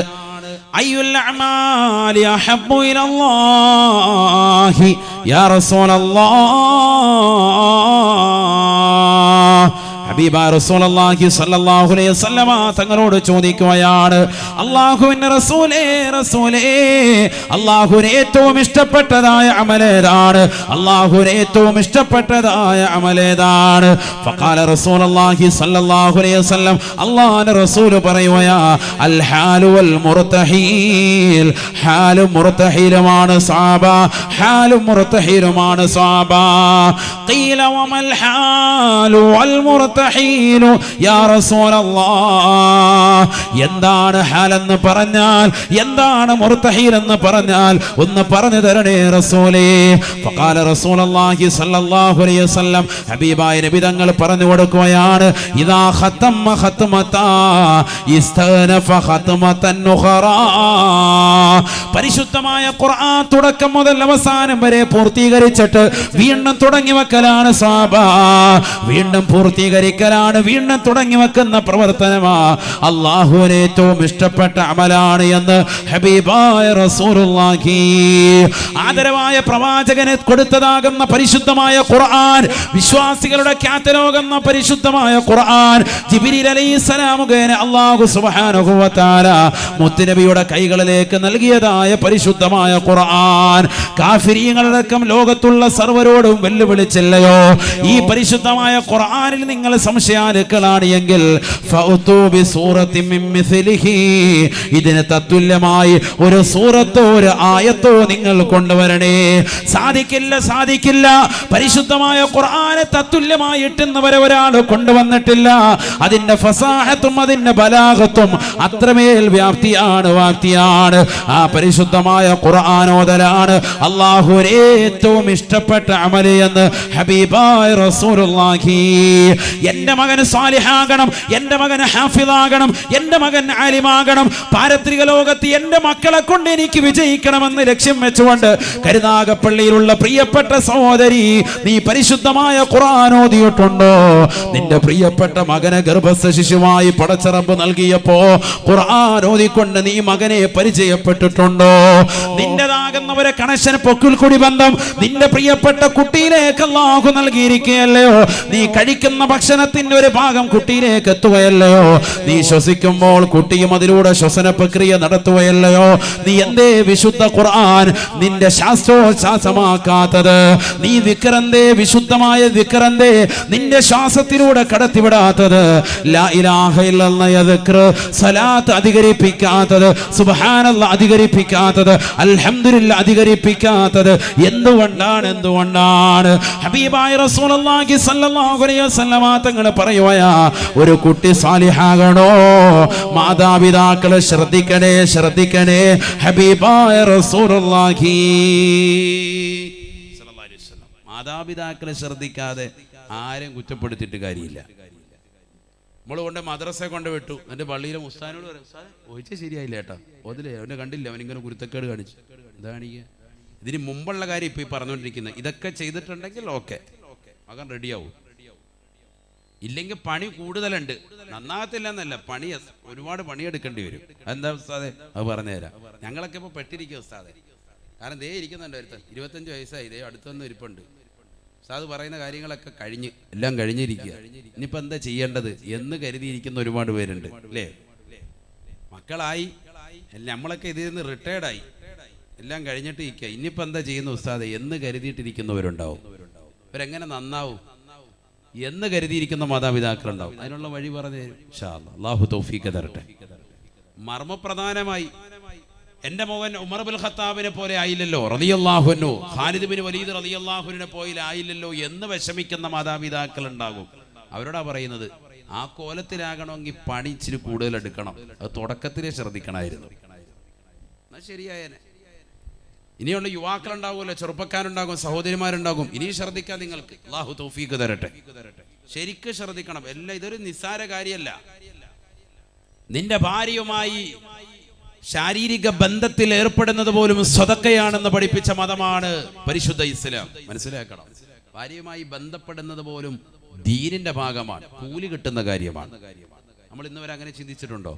അയ്യുൽ അഅമാലി അഹബ്ബു ഇലല്ലാഹി യാ റസൂലല്ലാഹ്. ഹബീബായ റസൂലുള്ളാഹി സ്വല്ലല്ലാഹു അലൈഹി വസല്ലമ തങ്ങളോട് ചോദിക്കുകയാണ്, അല്ലാഹുവിന്റെ റസൂലേ, അല്ലാഹുവിന് ഏറ്റവും ഇഷ്ടപ്പെട്ടതായ അമലേതാണ്? അല്ലാഹുവിന് ഏറ്റവും ഇഷ്ടപ്പെട്ടതായ അമലേതാണ്? ഫഖാല റസൂലുള്ളാഹി സ്വല്ലല്ലാഹു അലൈഹി വസല്ലം, അല്ലാഹുവിന്റെ റസൂൽ പറയുകയാ, അൽ ഹാലു വൽ മുർതഹീൽ. ഹാലും മുർതഹീലുമാണ് സ്വഹാബ, ഹാലും മുർതഹീലുമാണ് സ്വഹാബ. ഖീല വമൽ ഹാലു വൽ മുർതഹീലു യാ റസൂലല്ലാഹ്. എന്താണ് ഹാലെന്ന് പറഞ്ഞാൽ, എന്താണ് മുർതഹീൽ എന്ന് പറഞ്ഞാൽ ഒന്ന് പറഞ്ഞു തരണേ റസൂലേ. ഫഖാല റസൂലുള്ളാഹി സ്വല്ലല്ലാഹു അലൈഹി വസല്ലം, ഹബീബായ നബി തങ്ങൾ പറഞ്ഞു കൊടുക്കുകയാണ്, ഇദാ ഖതമ ഖത്മതാ ഇസ്തനഫ ഖത്മതൻ ഉഖറാ. പരിശുദ്ധമായ ഖുർആൻ തുടക്കം മുതൽ അവസാനം വരെ പൂർത്തീകരിച്ചിട്ട് വീണ്ടും തുടങ്ങി വെക്കലാണ് സ്വഹാബ, വീണ്ടും പൂർത്തീകരിക്കലാണ്, വീണ്ടും തുടങ്ങി വെക്കുന്ന പ്രവർത്തനമാ അല്ലാഹുവിന് ഏറ്റവും ഇഷ്ടപ്പെട്ട അമലാണ് എന്ന് ഹബീബായ റസൂലുള്ളാഹി. ആദരവായ പ്രവാചകന് കൊടുത്തതാകുന്ന പരിശുദ്ധമായ ഖുർആൻ, വിശ്വാസികളുടെ കാറ്റലോഗ് എന്ന പരിശുദ്ധമായ ഖുർആൻ ജിബ്രീൽ അലൈഹിസ്സലാം മുഖേന അല്ലാഹു സുബ്ഹാനഹു വ തആല മുത്തുനബിയുടെ കൈകളിലേക്ക് നൽകിയതായ പരിശുദ്ധമായ ഖുർആൻ കാഫിരീങ്ങളടക്കം ലോകത്തുള്ള സർവരോടും വെല്ലുവിളിച്ചില്ലയോ, ഈ പരിശുദ്ധമായ ഖുർആനിൽ നിങ്ങൾ സംശയാലുക്കളാണ് എങ്കിൽ ഫൗതു ബിസൂറത്തിൻ മിൻ മിസ്ലിഹി, ഇതിന് തത്തുല്യമായി ഒരു സൂറത്തോ ഒരു ആയത്തോ നിങ്ങൾ കൊണ്ടുവരണേ. സാധിക്കില്ല. പരിശുദ്ധമായ ഖുർആനെ തത്തുല്യമായി ഇട്ടുന്നവരെ ഒരാൾ കൊണ്ടുവന്നിട്ടില്ല. അതിന്റെ ഫസാഹത്തും അതിന്റെ ബലാഗത്തും അത്രമേൽ വ്യാപ്തിയാണ്. ആ പരിശുദ്ധമായ ഖുർആനോദലാണ് അല്ലാഹുവിന് ഏറ്റവും ഇഷ്ടപ്പെട്ട അമല് എന്ന് ഹബീബായ റസൂലുള്ളാഹി. എന്റെ മകൻ സാലിഹാകണം, എന്റെ മകൻ ഹാഫിളാകണം, എന്റെ മകൻ ആലിമാകണം, പാരത്രിക ലോകത്ത് എന്റെ മക്കളെ കൊണ്ട് എനിക്ക് വിജയിക്കണമെന്ന് ലക്ഷ്യം വെച്ചുകൊണ്ട് കരുനാഗപ്പള്ളിയിലുള്ള പ്രിയപ്പെട്ട സഹോദരി, നീ പരിശുദ്ധമായ ഖുർആൻ ഓതിയിട്ടുണ്ടോ? നിന്റെ പ്രിയപ്പെട്ട മകനെ ഗർഭസ്ഥ ശിശുവായി പടച്ചറബ് നൽകിയപ്പോ ഖുർആൻ ഓതിക്കൊണ്ട് നീ മകനെ പരിചയപ്പെട്ടിട്ടുണ്ടോ? നിന്റേതാകുന്ന ഒരു കണക്ഷൻ, പൊക്കിൾ കുടി ബന്ധം നിന്റെ പ്രിയപ്പെട്ട കുട്ടിയിലേക്ക് അല്ലാഹു നൽകിയിരിക്കുകയല്ലയോ? നീ കഴിക്കുന്ന ഭക്ഷണത്തിന്റെ ഒരു ഭാഗം കുട്ടിയിലേക്ക് എത്തുകയല്ലയോ? നീ ശ്വസിക്കുമ്പോൾ കുട്ടിയും അതിലൂടെ ശ്വസന പ്രക്രിയ നടത്തുകയല്ലയോ? നീ എന്തേ വിശുദ്ധ ഖുർആൻ നിന്റെ ശാസ്ത്രോച്ഛാസമാക്കാത്തത്? നീ ദിക്റന്തേ, വിശുദ്ധമായ ദിക്റന്തേ നിന്റെ ശ്വാസത്തിലൂടെ കടത്തിവിടാത്തത്? ലാ ഇലാഹ ഇല്ലല്ലാഹ് ദിക്ർ, സലാത്ത് അധികരിപ്പിക്കാത്തത്, സുബ്ഹാനല്ലാഹ് അധികരിപ്പിക്കാത്തത്, അൽഹംദുലില്ലാഹ് അധികരിപ്പിക്കാത്തത് എന്തുകൊണ്ടാണ്? ഹബീബായ റസൂലുള്ളാഹി സ്വല്ലല്ലാഹു അലൈഹി വസല്ലം തങ്ങൾ പറയുകയാ, ഒരു കുട്ടി സാലിഹാകണോ, മാതാപിതാക്കളെ ശ്രദ്ധിക്കണേ. ഹബീബായ റസൂലുള്ളാഹി സ്വല്ലല്ലാഹു അലൈഹി വസല്ലം മാതാപിതാക്കളെ ശ്രദ്ധിക്കാതെ ആരും കുറ്റപ്പെടുത്തിയിട്ട് കാര്യമില്ല. നമ്മൾ കൊണ്ട് മദ്രസയെ കൊണ്ട് വിട്ടു, എൻ്റെ പള്ളിയിലെ ഉസ്താദിനോട് പറയും, ഉസ്താദ് ഒഴിച്ചാൽ ശരിയായില്ല ഏട്ടാ, ഓതിലേ അവനെ കണ്ടില്ല, അവനിങ്ങനെ കുരുത്തക്കേട് കാണിച്ചു. എന്താണ് ഇതിന് മുമ്പുള്ള കാര്യം ഇപ്പം ഈ പറഞ്ഞുകൊണ്ടിരിക്കുന്നത്. ഇതൊക്കെ ചെയ്തിട്ടുണ്ടെങ്കിൽ ഓക്കെ, മകൻ റെഡിയാവും. ഇല്ലെങ്കിൽ പണി കൂടുതലുണ്ട്, നന്നാകത്തില്ല എന്നല്ല, പണി ഒരുപാട് പണിയെടുക്കേണ്ടി വരും. എന്താ ഉസ്താദെ? അത് പറഞ്ഞുതരാം. ഞങ്ങളൊക്കെ ഇപ്പോൾ പെട്ടിരിക്കുക ഉസ്താദെ, കാരണം ദേ ഇരിക്കുന്നുണ്ട് ഒരുത്തൻ, 25 വയസ്സായി, ദേ അടുത്തൊന്നും ഇരിപ്പുണ്ട്. ഉസ്താദ് പറയുന്ന കാര്യങ്ങളൊക്കെ എല്ലാം കഴിഞ്ഞിരിക്കുക. ഇനിയിപ്പോൾ എന്താ ചെയ്യേണ്ടത് എന്ന് കരുതിയിരിക്കുന്ന ഒരുപാട് പേരുണ്ട് അല്ലേ? മക്കളായി, നമ്മളൊക്കെ ഇതിൽ നിന്ന് റിട്ടയർഡായി, എല്ലാം കഴിഞ്ഞിട്ട് ഇരിക്കുക. ഇനിയിപ്പോൾ എന്താ ചെയ്യുന്ന ഉസ്താദെ എന്ന് കരുതിയിട്ടിരിക്കുന്നവരുണ്ടാവും. ഇവരെങ്ങനെ നന്നാവും എന്ന് കരുതിയിരിക്കുന്ന മാതാപിതാക്കളുണ്ടാവും. അതിനുള്ള വഴി പറഞ്ഞു തരും ഇൻഷാ അല്ലാഹ്. അല്ലാഹു തൗഫീഖ് തരട്ടെ. മർമ്മപ്രധാനമായി എൻ്റെ മകൻ ഉമർ ബിൻ ഖത്താബിനെ പോലെ ആയില്ലല്ലോ റളിയല്ലാഹു അൻഹു, ഖാലിദ് ബിൻ വലീദ് റളിയല്ലാഹു അൻഹുവിനെ പോലെ ആയില്ലല്ലോ എന്ന് വിഷമിക്കുന്ന മാതാപിതാക്കൾ ഉണ്ടാകും. അവരോടാ പറയുന്നത്, ആ കോലത്തിലാകണമെങ്കിൽ പണി ഇച്ചിരി കൂടുതൽ എടുക്കണം. അത് തുടക്കത്തിലേ ശ്രദ്ധിക്കണമായിരുന്നു. എന്നാൽ ശരിയായേനെ. ഇനിയുള്ള യുവാക്കളുണ്ടാകുമല്ലോ, ചെറുപ്പക്കാരുണ്ടാകും, സഹോദരിമാരുണ്ടാകും. ഇനി ശ്രദ്ധിക്കാൻ നിങ്ങൾക്ക് അല്ലാഹു തൗഫീഖ് തരട്ടെ. ശരിക്കും ശ്രദ്ധിക്കണം. എല്ലാം ഇതൊരു നിസ്സാര കാര്യമല്ല. നിന്റെ ഭാര്യയുമായി ശാരീരിക ബന്ധത്തിൽ ഏർപ്പെടുന്നത് പോലും സ്വതക്കയാണെന്ന് പഠിപ്പിച്ച മതമാണ് പരിശുദ്ധ ഇസ്ലാം. മനസ്സിലാക്കണം. ഭാര്യയുമായി ബന്ധപ്പെടുന്നത് പോലും ദീനിന്റെ ഭാഗമാണ്, കൂലി കിട്ടുന്ന കാര്യമാണ്. നമ്മൾ ഇന്ന് വരെ അങ്ങനെ ചിന്തിച്ചിട്ടുണ്ടോ?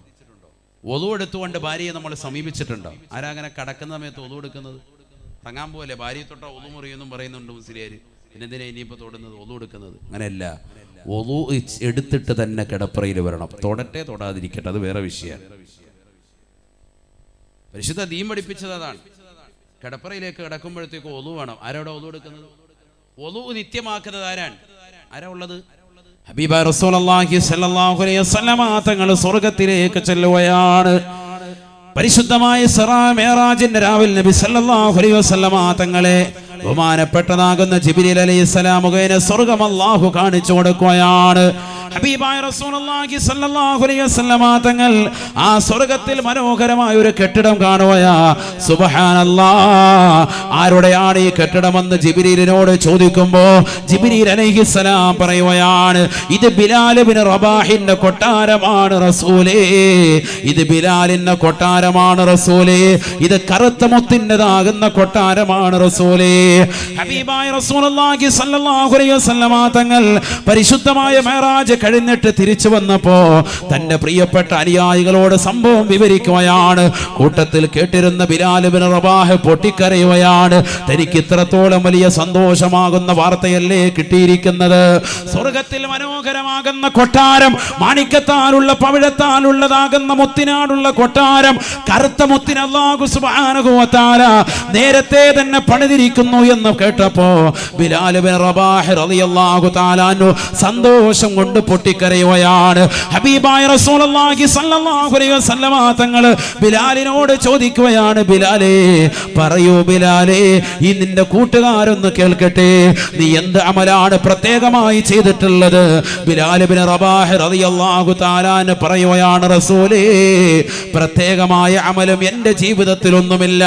ഒതു എടുത്തുകൊണ്ട് ഭാര്യയെ നമ്മൾ സമീപിച്ചിട്ടുണ്ടോ? ആരാ അങ്ങനെ കടക്കുന്ന സമയത്ത് ഒതു എടുക്കുന്നത്? തങ്ങാൻ പോലെ ഭാര്യയെ തൊട്ട ഒതു മുറിയെന്നും പറയുന്നുണ്ട് മുസ്ലിയാർ. പിന്നെന്തിനാ ഇനിയിപ്പോൾ തൊടുന്നത്, ഒതു എടുക്കുന്നത്? അങ്ങനെയല്ല, ഒതു എടുത്തിട്ട് തന്നെ കിടപ്പറയിൽ വരണം. തൊടട്ടെ തൊടാതിരിക്കട്ടെ, അത് വേറെ വിഷയമാണ്. പരിശുദ്ധ ദീൻ പഠിപ്പിച്ചത് അതാണ്. കിടപ്പറയിലേക്ക് കിടക്കുമ്പോഴത്തേക്ക് ഒതു വേണം. ആരോടെ ഒതു എടുക്കുന്നത്? ഒതു നിത്യമാക്കുന്നത് ആരാണ്? ആരാ ഉള്ളത്? ഹബീബ റസൂലുള്ളാഹി സ്വല്ലല്ലാഹു അലൈഹി വസല്ലമ തങ്ങൾ സ്വർഗ്ഗത്തിലേക്ക് ചെല്ലുകയാണ്. പരിശുദ്ധമായ ഇസ്റാ മിഅ്റാജിന്റെ രാവിൽ നബി സല്ലല്ലാഹു അലൈഹി വസല്ലമ തങ്ങളെ ബഹുമാനപ്പെട്ടതാകുന്ന ജിബ്രീൽ അലൈഹിസ്സലാം മുഖേന സ്വർഗ്ഗം അല്ലാഹു കാണിച്ചു കൊടുക്കുകയാണ്. ഹബീബായ റസൂലുള്ളാഹി സ്വല്ലല്ലാഹു അലൈഹി വസല്ലമ തങ്ങൾ ആ സ്വർഗ്ഗത്തിൽ മനോഹരമായ ഒരു കെട്ടിടം കാണുകയാ. സുബ്ഹാനല്ലാഹ്, ആരുടെയാണ് ഈ കെട്ടിടമെന്ന് ജിബ്രീലിനോട് ചോദിക്കുമ്പോൾ ജിബ്രീൽ അലൈഹിസ്സലാം പറയുകയാണ്, ഇത് ബിലാൽ ഇബ്നു റബാഹിന്റെ കൊട്ടാരമാണ് റസൂലേ. ഇത് ബിലാലിന്റെ കൊട്ടാരമാണ് റസൂലേ. ഇത് കറുത്ത മുത്തിൻ്റെതാകുന്ന കൊട്ടാരമാണ് റസൂലേ. ഹബീബായ റസൂലുള്ളാഹി സ്വല്ലല്ലാഹു അലൈഹി വസല്ലമ തങ്ങൾ പരിശുദ്ധമായ മിഅ്റാജ് കഴിഞ്ഞിട്ട് തിരിച്ചു വന്നപ്പോ തന്റെ പ്രിയപ്പെട്ട അനുയായികളോട് സംഭവം വിവരിക്കുകയാണ്. കൂട്ടത്തിൽ കേട്ടിരുന്ന ബിലാൽ ഇബ്നു റബാഹ് പൊട്ടിക്കരയുകയാണ്. തനിക്ക് ഇത്രത്തോളം വലിയ സന്തോഷമാകുന്ന വാർത്തയല്ലേ കിട്ടിയിരിക്കുന്നത്? സ്വർഗത്തിൽ മനോഹരമാകുന്ന കൊട്ടാരം, മാണിക്കത്താലുള്ള പവിഴത്താലുള്ളതാകുന്ന മുത്തിനാടുള്ള കൊട്ടാരം, കറുത്ത മുത്തിന് അല്ലാഹു സുബ്ഹാനഹു വ തആല നേരത്തെ തന്നെ പണിതിരിക്കുന്നു എന്ന് കേട്ടപ്പോ ബിലാൽ ഇബ്നു റബാഹ് റളിയല്ലാഹു തആല അൻഹു സന്തോഷം കൊണ്ട് പൊട്ടിക്കരയുകയാണ്. ഹബീബായ റസൂലുള്ളാഹി സ്വല്ലല്ലാഹു അലൈഹി വസല്ലമ തങ്ങൾ ബിലാലിനോട് ചോദിക്കുകയാണ്, ബിലാലേ പറയൂ ബിലാലേ, ഈ നിന്റെ കൂട്ടുകാരൊന്ന് കേൾക്കട്ടെ, നീ എന്ത് അമലാണ് പ്രത്യേകമായി ചെയ്തിട്ടുള്ളത്? ബിലാൽ ഇബ്നു റബാഹ് റളിയല്ലാഹു തആല അൻഹു പറയുകയാണ്, റസൂലേ പ്രത്യേകമായ അമലും എൻ്റെ ജീവിതത്തിലൊന്നുമില്ല.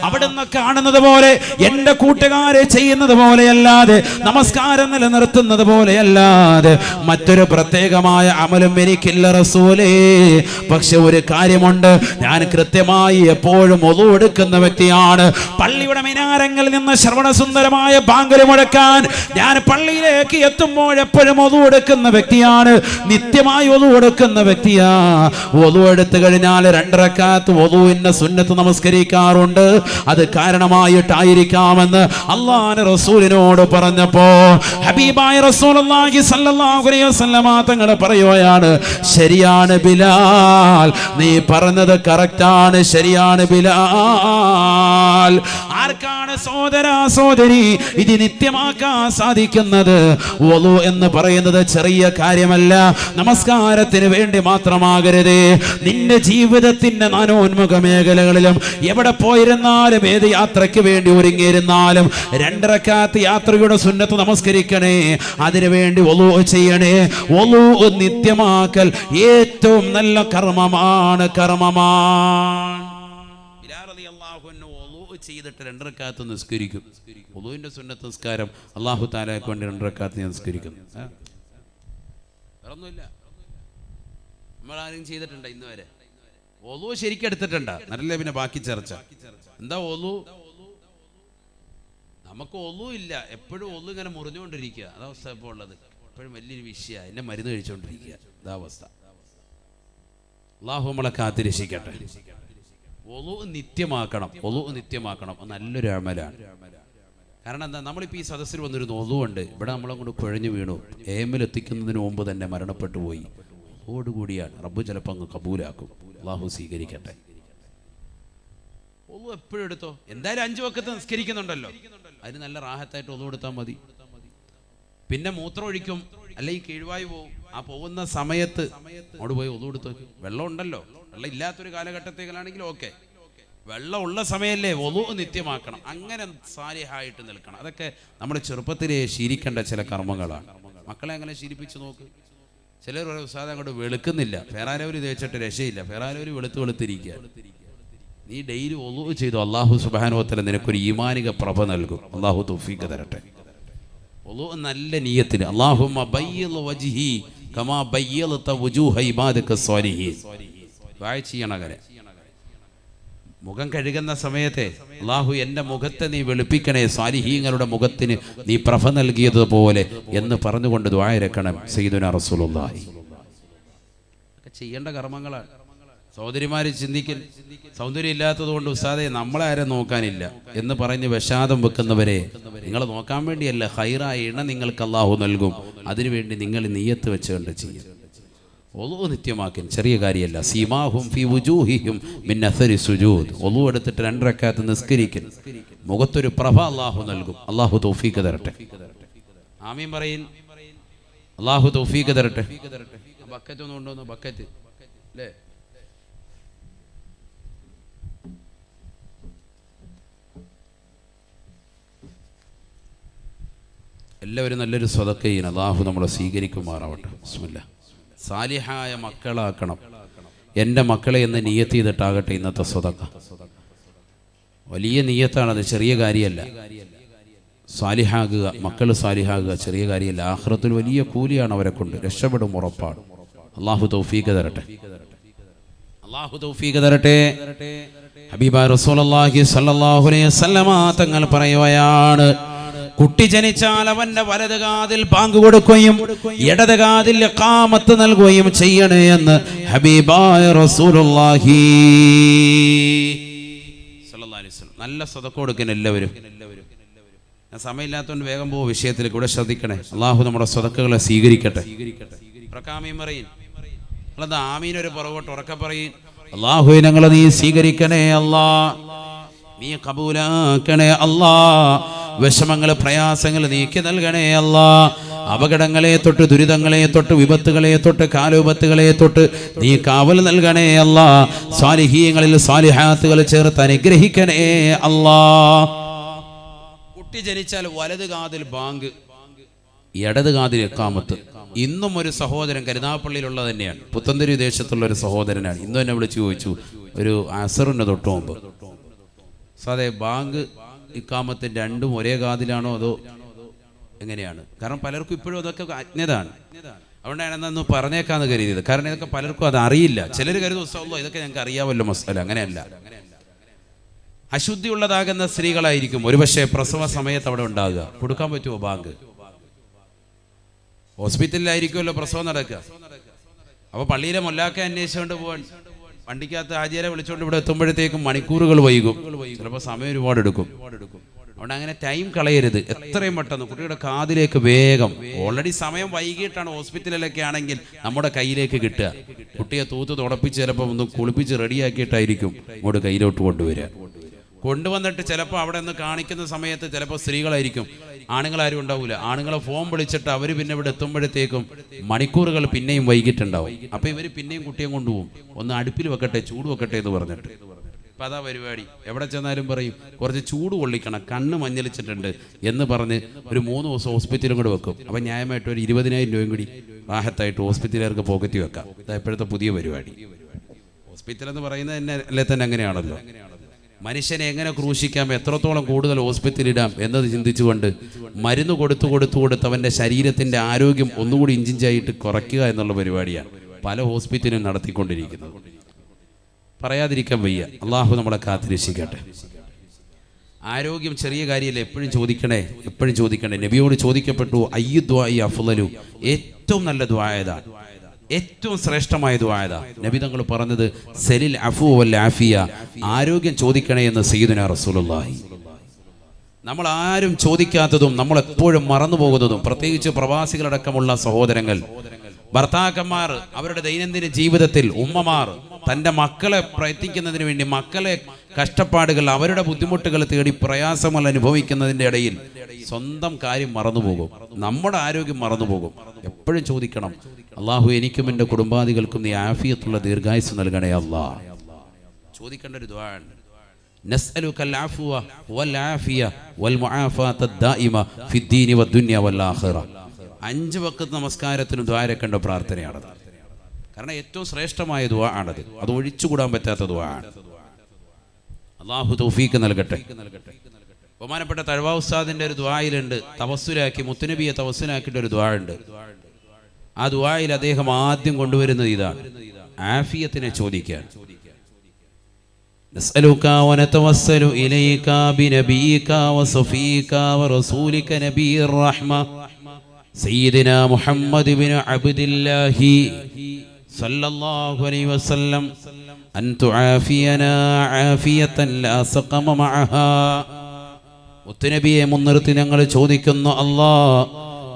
അവിടുന്ന് കാണുന്നത് പോലെ എൻ്റെ കൂട്ടുകാരെ ചെയ്യുന്നത് പോലെയല്ലാതെ, നമസ്കാരം നിലനിർത്തുന്നത് പോലെയല്ലാതെ മറ്റൊരു പ്രത്യേകമായ അമലും എനിക്കില്ല റസൂലേ. പക്ഷെ ഒരു കാര്യമുണ്ട്, ഞാൻ കൃത്യമായി എപ്പോഴും ഒളു എടുക്കുന്ന വ്യക്തിയാണ്. പള്ളിയുടെ മിനാരങ്ങളിൽ നിന്ന് ശ്രവണസുന്ദരമായ ബാങ്ക് മുഴക്കാൻ ഞാൻ പള്ളിയിലേക്ക് എത്തുമ്പോൾ എപ്പോഴും ഒളു എടുക്കുന്ന വ്യക്തിയാണ്. നിത്യമായി ഒളു എടുക്കുന്ന വ്യക്തിയാ. ഒളു എടുത്തു കഴിഞ്ഞാൽ 2 റക്അത്ത് ഒളുവിന്റെ സുന്നത്ത് നമസ്കരിക്കാറുണ്ട്. അത് കാരണമായിട്ടായിരിക്കാമെന്ന് അല്ലാഹുവിന്റെ റസൂലിനോട് പറഞ്ഞപ്പോ ഹബീബായ റസൂലുള്ളാഹി സ്വല്ലല്ലാഹു അലൈഹി വസല്ലമ തങ്ങൾ പറയുകയാണ്, ശരിയാണ് ബിലാൽ, നീ പറഞ്ഞത് കറക്റ്റാണ്, ശരിയാണ് ബിലാൽ. ആർക്കാണ് സഹോദരാ സഹോദരി ഇത് നിത്യമാക്കാൻ സാധിക്കുന്നത്? വളു എന്ന് പറയുന്നത് ചെറിയ കാര്യമല്ല. നമസ്കാരത്തിന് വേണ്ടി മാത്രമാകരുത്. നിന്റെ ജീവിതത്തിന്റെ നാനോന്മുഖ മേഖലകളിലും എവിടെ പോയിരുന്നാലും, ഏത് യാത്രയ്ക്ക് വേണ്ടി ഒരുങ്ങിയിരുന്നാലും 2 റക്അത്ത് യാത്രയുടെ സുന്നത്ത് നമസ്കരിക്കണേ. അതിനുവേണ്ടി വളു ചെയ്യണേ. വളു നിത്യമാക്കൽ ഏറ്റവും നല്ല കർമ്മമാണ്. ചെയ്തിട്ട് 2 റക്അത്ത് നിസ്കരിക്കും. വളുവിന്റെ സുന്നത്ത് നിസ്കാരം അല്ലാഹു തആലയ്ക്ക് വേണ്ടി 2 റക്അത്ത് നിസ്കരിക്കുന്നു. വേറൊന്നുമില്ല. നമ്മളാരും ചെയ്തിട്ടുണ്ടോ ഇന്ന് വരെ? വളു ശരിക്കും എടുത്തിട്ടുണ്ടോ? നല്ല പിന്നെ ബാക്കി ചർച്ച. എന്താ വളു? നമുക്ക് വളു ഇല്ല. എപ്പോഴും വളു ഇങ്ങനെ മുറിഞ്ഞുകൊണ്ടിരിക്കുക. അതവസ്ഥ ഇപ്പോൾ ഉള്ളത്. എപ്പോഴും വലിയൊരു വിഷയമാണ്. എന്നെ മരുന്ന് കഴിച്ചുകൊണ്ടിരിക്കുക. ഇതാവസ്ഥ. അല്ലാഹു നമ്മളെ കാത്തിരക്ഷിക്കട്ടെ. വളു നിത്യമാക്കണം. വളു നിത്യമാക്കണം. നല്ലൊരു അമലാണ്. കാരണം എന്താ, നമ്മളിപ്പോൾ ഈ സദസ്സിൽ വന്നൊരു വളുവുണ്ട്. ഇവിടെ നമ്മളങ്ങോട്ട് കുഴഞ്ഞു വീണു. എത്തിക്കുന്നതിന് മുമ്പ് തന്നെ മരണപ്പെട്ടു പോയി. ഓടുകൂടിയാണ്. റബ്ബ് ചിലപ്പോൾ അങ്ങ് കബൂലാക്കും. അല്ലാഹു സ്വീകരിക്കട്ടെ. വളു എപ്പോഴും എടുത്തോ. എന്തായാലും 5 വഖത്ത് നിസ്കരിക്കുന്നുണ്ടല്ലോ, അതിന് നല്ല റാഹത്തായിട്ട് വളു എടുത്താൽ മതി. പിന്നെ മൂത്രം ഒഴിക്കും, അല്ലെങ്കിൽ കീഴ്വായു പോവും. ആ പോകുന്ന സമയത്ത് അവിടെ പോയി വളു എടുത്ത് വയ്ക്കും. വെള്ളം ഉണ്ടല്ലോ. വെള്ളം ഇല്ലാത്തൊരു കാലഘട്ടത്തേക്കാണെങ്കിൽ ഓക്കെ. വെള്ളം ഉള്ള സമയമല്ലേ വളു നിത്യമാക്കണം. അങ്ങനെ സാലിഹായിട്ട് നിൽക്കണം. അതൊക്കെ നമ്മുടെ ചെറുപ്പത്തിലേ ശീലിക്കേണ്ട ചില കർമ്മങ്ങളാണ്. മക്കളെ അങ്ങനെ ശീലിപ്പിച്ച് നോക്ക്. ചിലർ ഒരു ഉസ്താദ് അങ്ങോട്ട് വെളുക്കുന്നില്ല, ഫെറാലവര് തേച്ചിട്ട് രക്ഷയില്ല, ഫെറാലവര് വെളുത്തിരിക്കുക. നീ ഡെയിലി വളു ചെയ്തു, അല്ലാഹു സുബ്ഹാനഹു വ തആല നിനക്കൊരു ഈമാനിക പ്രഭ നൽകും. അല്ലാഹു തൗഫീഖ് തരട്ടെ. വളു നല്ല നിയ്യത്തിൽ അല്ലാഹുമ്മ ബയ്യിദ് വജ്ഹി കമാ ബയ്യദത വുജൂഹ ഇബാദിക സ്വാലിഹീൻ ദുആ ചെയ്യണം. അങ്ങനെ മുഖം കഴുകുന്ന സമയത്തെ അല്ലാഹു എൻ്റെ മുഖത്തെ നീ വെളുപ്പിക്കണേ, സ്വാലിഹീങ്ങളുടെ മുഖത്തിന് നീ പ്രഭ നൽകിയതുപോലെ എന്ന് പറഞ്ഞുകൊണ്ട് ദുആ ഇരക്കണം സയ്യിദുനാ റസൂലുള്ളാഹി. ചെയ്യേണ്ട കർമ്മങ്ങളാണ്. സഹോദരിമാര് ചിന്തിക്കൽ സൗന്ദര്യം ഇല്ലാത്തത് കൊണ്ട് ഉസ്താദെ നമ്മളെ ആരും നോക്കാനില്ല എന്ന് പറഞ്ഞ് വിഷാദം വെക്കുന്നവരെ നിങ്ങൾ നോക്കാൻ വേണ്ടിയല്ല, ഖൈറായ ഇണ നിങ്ങൾക്ക് അല്ലാഹു നൽകും. അതിനുവേണ്ടി നിങ്ങൾ നിയ്യത്ത് വെച്ചുകൊണ്ട് ചെയ്യും. ഒളു നിത്യമാക്കൻ ചെറിയ കാര്യമല്ല. സീമാഹും ഫി വുജൂഹിഹിം മിൻ അസരി സുജൂദ്. ഒളു എടുത്തിട്ട് 2 റക്അത്ത് നിസ്കരിക്കൽ, മുഖത്തൊരു പ്രഭ അല്ലാഹു നൽകും. അല്ലാഹു തൗഫീഖ് തരട്ടെ. ആമീൻ പറയിൻ. അല്ലാഹു തൗഫീഖ് തരട്ടെ. ബക്കറ്റ് ഒന്നും ഉണ്ടോന്ന്? ബക്കറ്റ് അല്ലേ? എല്ലാവരും നല്ലൊരു സ്വതക്ക ചെയ്യണം. അല്ലാഹു നമ്മളെ സ്വീകരിക്കുമാറാവട്ടെ. ബിസ്മില്ലാ. സാലിഹായ മക്കളാക്കണം. എൻ്റെ മക്കളെ എന്ന് നിയ്യത്ത് ചെയ്തിട്ടാകട്ടെ ഇന്നത്തെ സ്വതക്ക. വലിയ നിയ്യത്താണത്, ചെറിയ കാര്യമല്ല. സാലിഹാകുക, മക്കൾ സാലിഹാകുക ചെറിയ കാര്യമല്ല. ആഖിറത്തിൽ വലിയ കൂലിയാണ് അവരെ കൊണ്ട്, രക്ഷപ്പെടും ഉറപ്പാണ്. അല്ലാഹു തൗഫീഖ് തരട്ടെ. അല്ലാഹു തൗഫീഖ് തരട്ടെ. ഹബീബായ റസൂലുള്ളാഹി സ്വല്ലല്ലാഹു അലൈഹി വസല്ലമ തങ്ങൾ പറയുകയാണ്, കുട്ടി ജനിച്ചാൽ അവന്റെ വലത് കാതിൽ ബാങ്ക് കൊടുക്കുകയും ഇടത് കാതിൽ ഇഖാമത്ത് നൽകുകയും ചെയ്യണേ എന്ന് ഹബീബായ റസൂലുള്ളാഹി സ്വല്ലല്ലാഹു അലൈഹി വസല്ലം. നല്ല സദഖ കൊടുക്കണം എല്ലാവരും. ഞാൻ സമയമില്ലാത്തതുകൊണ്ട് വേഗം പോകും വിഷയത്തിലേക്ക്. ഇവിടെ ശ്രദ്ധിക്കണേ. അല്ലാഹു നമ്മുടെ സദഖകളെ സ്വീകരിക്കട്ടെ. പ്രകാമീൻ പറയും. അല്ലാതെ ആമീൻ ഒരു പുറകോട്ട് ഉറക്കെ പറയും. അല്ലാഹുവേ ഞങ്ങളെ നീ സ്വീകരിക്കണേ അല്ലാ, നീ കബൂലാക്കണേ അല്ലാ. വിഷമങ്ങൾ പ്രയാസങ്ങൾ നീക്കി നൽകണേ അല്ലാ. അപകടങ്ങളെ തൊട്ട് ദുരിതങ്ങളെ തൊട്ട് വിപത്തുകളെ തൊട്ട് കാലുപത്തുകളെ തൊട്ട് നീ കാവൽ നൽകണേ അല്ലാ. സാലിഹീങ്ങളിൽ സാലിഹാത്തുകൾ ചേർത്ത് അനുഗ്രഹിക്കണേ അല്ലാ. കുട്ടി ജനിച്ചാൽ വലത് കാതിൽ ബാങ്ക്, ഇടത് കാതിൽ ഇഖാമത്ത്. ഇന്നും ഒരു സഹോദരൻ കരുനാഗപ്പള്ളിയിലുള്ള തന്നെയാണ്, പുത്തൻതെരു ദേശത്തുള്ള ഒരു സഹോദരനാണ്. ഇന്നും എന്നെ വിളിച്ചു ചോദിച്ചു, ഒരു അസറിന് തൊട്ട് മുമ്പ്, സാധേ ബാങ്ക് ഇഖാമത്ത് രണ്ടും ഒരേ കാതിലാണോ അതോ എങ്ങനെയാണ്? കാരണം പലർക്കും ഇപ്പോഴും അതൊക്കെ അജ്ഞതാണ്. അതുകൊണ്ടാണെന്നു പറഞ്ഞേക്കാന്ന് കരുതിയത്. കാരണം ഇതൊക്കെ പലർക്കും അത് അറിയില്ല. ചിലർ കരുതും ഇതൊക്കെ ഞങ്ങൾക്ക് അറിയാമല്ലോ മസാല. അങ്ങനെയല്ല. അശുദ്ധി ഉള്ളതാകുന്ന സ്ത്രീകളായിരിക്കും ഒരുപക്ഷെ പ്രസവ സമയത്ത് അവിടെ ഉണ്ടാകുക. കൊടുക്കാൻ പറ്റുമോ ബാങ്ക്? ഹോസ്പിറ്റലിലായിരിക്കുമല്ലോ പ്രസവം നടക്കുക. അപ്പോൾ പള്ളിയിലെ മൊല്ലാക്ക അന്വേഷിച്ചുകൊണ്ട് പോകാൻ വണ്ടിക്കകത്ത് ആചാര്യ വിളിച്ചുകൊണ്ട് ഇവിടെ എത്തുമ്പോഴത്തേക്കും മണിക്കൂറുകൾ വൈകും, ചിലപ്പോൾ സമയം ഒരുപാട് എടുക്കും. അതുകൊണ്ട് അങ്ങനെ ടൈം കളയരുത്. എത്രയും പെട്ടെന്ന് കുട്ടിയുടെ കാതിലേക്ക് വേഗം, ഓൾറെഡി സമയം വൈകിട്ടാണ് ഹോസ്പിറ്റലിലൊക്കെ ആണെങ്കിൽ നമ്മുടെ കയ്യിലേക്ക് കിട്ടുക. കുട്ടിയെ തൂത്ത് തുടപ്പിച്ച് ചിലപ്പോൾ ഒന്ന് കുളിപ്പിച്ച് റെഡിയാക്കിയിട്ടായിരിക്കും ഇങ്ങോട്ട് കയ്യിലോട്ട് കൊണ്ടുവരിക. കൊണ്ടുവന്നിട്ട് ചിലപ്പോൾ അവിടെ നിന്ന് കാണിക്കുന്ന സമയത്ത് ചിലപ്പോൾ സ്ത്രീകളായിരിക്കും, ആണുങ്ങളാരും ഉണ്ടാവില്ല. ആണുങ്ങളെ ഫോൺ വിളിച്ചിട്ട് അവർ പിന്നെ ഇവിടെ എത്തുമ്പോഴത്തേക്കും മണിക്കൂറുകൾ പിന്നെയും വൈകിട്ടുണ്ടാവും. അപ്പോൾ ഇവർ പിന്നെയും കുട്ടിയെ കൊണ്ടുപോകും. ഒന്ന് അടുപ്പിൽ വെക്കട്ടെ, ചൂട് വെക്കട്ടെ എന്ന് പറഞ്ഞിട്ട്. അപ്പം അതാ പരിപാടി. എവിടെ ചെന്നാലും പറയും കുറച്ച് ചൂട് കൊള്ളിക്കണം, കണ്ണ് മഞ്ഞളിച്ചിട്ടുണ്ട് എന്ന് പറഞ്ഞ് ഒരു 3 ദിവസം ഹോസ്പിറ്റലും കൂടെ വെക്കും. അപ്പം ന്യായമായിട്ട് ഒരു 20,000 രൂപയും കൂടി റാഹത്തായിട്ട് ഹോസ്പിറ്റലുകാർക്ക് പോക്കറ്റ് വെക്കാം. ഇതാ ഇപ്പോഴത്തെ പുതിയ പരിപാടി. ഹോസ്പിറ്റൽ എന്ന് പറയുന്നത് തന്നെ അല്ലേ തന്നെ അങ്ങനെയാണല്ലോ. മനുഷ്യനെ എങ്ങനെ ക്രൂശിക്കാം, എത്രത്തോളം കൂടുതൽ ഹോസ്പിറ്റലിടാം എന്നത് ചിന്തിച്ചുകൊണ്ട് മരുന്ന് കൊടുത്ത് അവൻ്റെ ശരീരത്തിൻ്റെ ആരോഗ്യം ഒന്നുകൂടി ഇഞ്ചിഞ്ചായിട്ട് കുറയ്ക്കുക എന്നുള്ള പരിപാടിയാണ് പല ഹോസ്പിറ്റലും നടത്തിക്കൊണ്ടിരിക്കുന്നത്. പറയാതിരിക്കാൻ വയ്യ. അള്ളാഹു നമ്മളെ കാത്തിരക്ഷിക്കട്ടെ. ആരോഗ്യം ചെറിയ കാര്യമല്ല, എപ്പോഴും ചോദിക്കണേ. നബിയോട് ചോദിക്കപ്പെട്ടു, അയ്യു ദുആഇ അഫ്ളലു, ഏറ്റവും നല്ല ദുആ ഏതാണ്, ഏറ്റവും ശ്രേഷ്ഠമായ ദുആ ഏതാ? നബി തങ്ങൾ പറഞ്ഞത് സലിൽ അഫു വൽ ആഫിയ, ആരോഗ്യം ചോദിക്കണേ എന്ന് സയ്യിദുനാ റസൂലുള്ളാഹി. നമ്മൾ ആരും ചോദിക്കാത്തതും നമ്മൾ എപ്പോഴും മറന്നു പോകുന്നതും, പ്രത്യേകിച്ച് പ്രവാസികളടക്കമുള്ള സഹോദരങ്ങൾ, ഭർത്താക്കന്മാർ അവരുടെ ദൈനംദിന ജീവിതത്തിൽ, ഉമ്മമാർ തൻ്റെ മക്കളെ പ്രയത്നിക്കുന്നതിന് വേണ്ടി മക്കളെ കഷ്ടപ്പാടുകൾ, അവരുടെ ബുദ്ധിമുട്ടുകൾ തേടി പ്രയാസങ്ങൾ അനുഭവിക്കുന്നതിൻ്റെ ഇടയിൽ സ്വന്തം കാര്യം മറന്നുപോകും, നമ്മുടെ ആരോഗ്യം മറന്നുപോകും. എപ്പോഴും ചോദിക്കണം, അള്ളാഹു എനിക്കും എൻ്റെ കുടുംബാദികൾക്കും നീ ആഫിയത്തുള്ള ദീർഘായുസ് നൽകണേ അല്ലാ. ചോദിക്കേണ്ട ഒരു ദുആ ഉണ്ട്. നസ്അലുകൽ അഫ്വ വൽ ആഫിയ വൽ മുആഫാത ദായിമ ഫിദ്ദീനി വദ്ദുനിയ വൽ ആഖിറ. 5 വഖത്ത് നമസ്കാരത്തിന് ദുആ രക്കേണ്ട പ്രാർത്ഥനയാണത്. കാരണം ഏറ്റവും ശ്രേഷ്ഠമായ ദുആ ആണത്. അത് ഒഴിച്ചുകൂടാൻ പറ്റാത്ത ദുആ ആണ്. അള്ളാഹു തൗഫീഖ് നൽകട്ടെ. ബഹുമാനപ്പെട്ട തഴവ ഉസ്താദിന്റെ ഒരു ദുആയിലുണ്ട്, തവസ്സുലാക്കി മുത്തുനബിയെ തവസ്സുലാക്കിയിട്ട് ഒരു ദുആ ഉണ്ട്. ആ ദുആയിൽ അദ്ദേഹം ആദ്യം കൊണ്ടുവരുന്നത് ഇതാണ്, ആഫിയത്തിനെ ചോദിക്കാൻ. نسألك ونتوسل إليك بنبيك وصفيك ورسولك نبي الرحمة سيدنا محمد بن عبد الله صلى الله عليه وسلم അൻ തുആഫിയനാ ആഫിയതൻ ലാ സഖമ മഅഹാ. മുത്തുനബിയെ മുൻനിർത്തി ഞങ്ങൾ ചോദിക്കുന്നു, അല്ലാ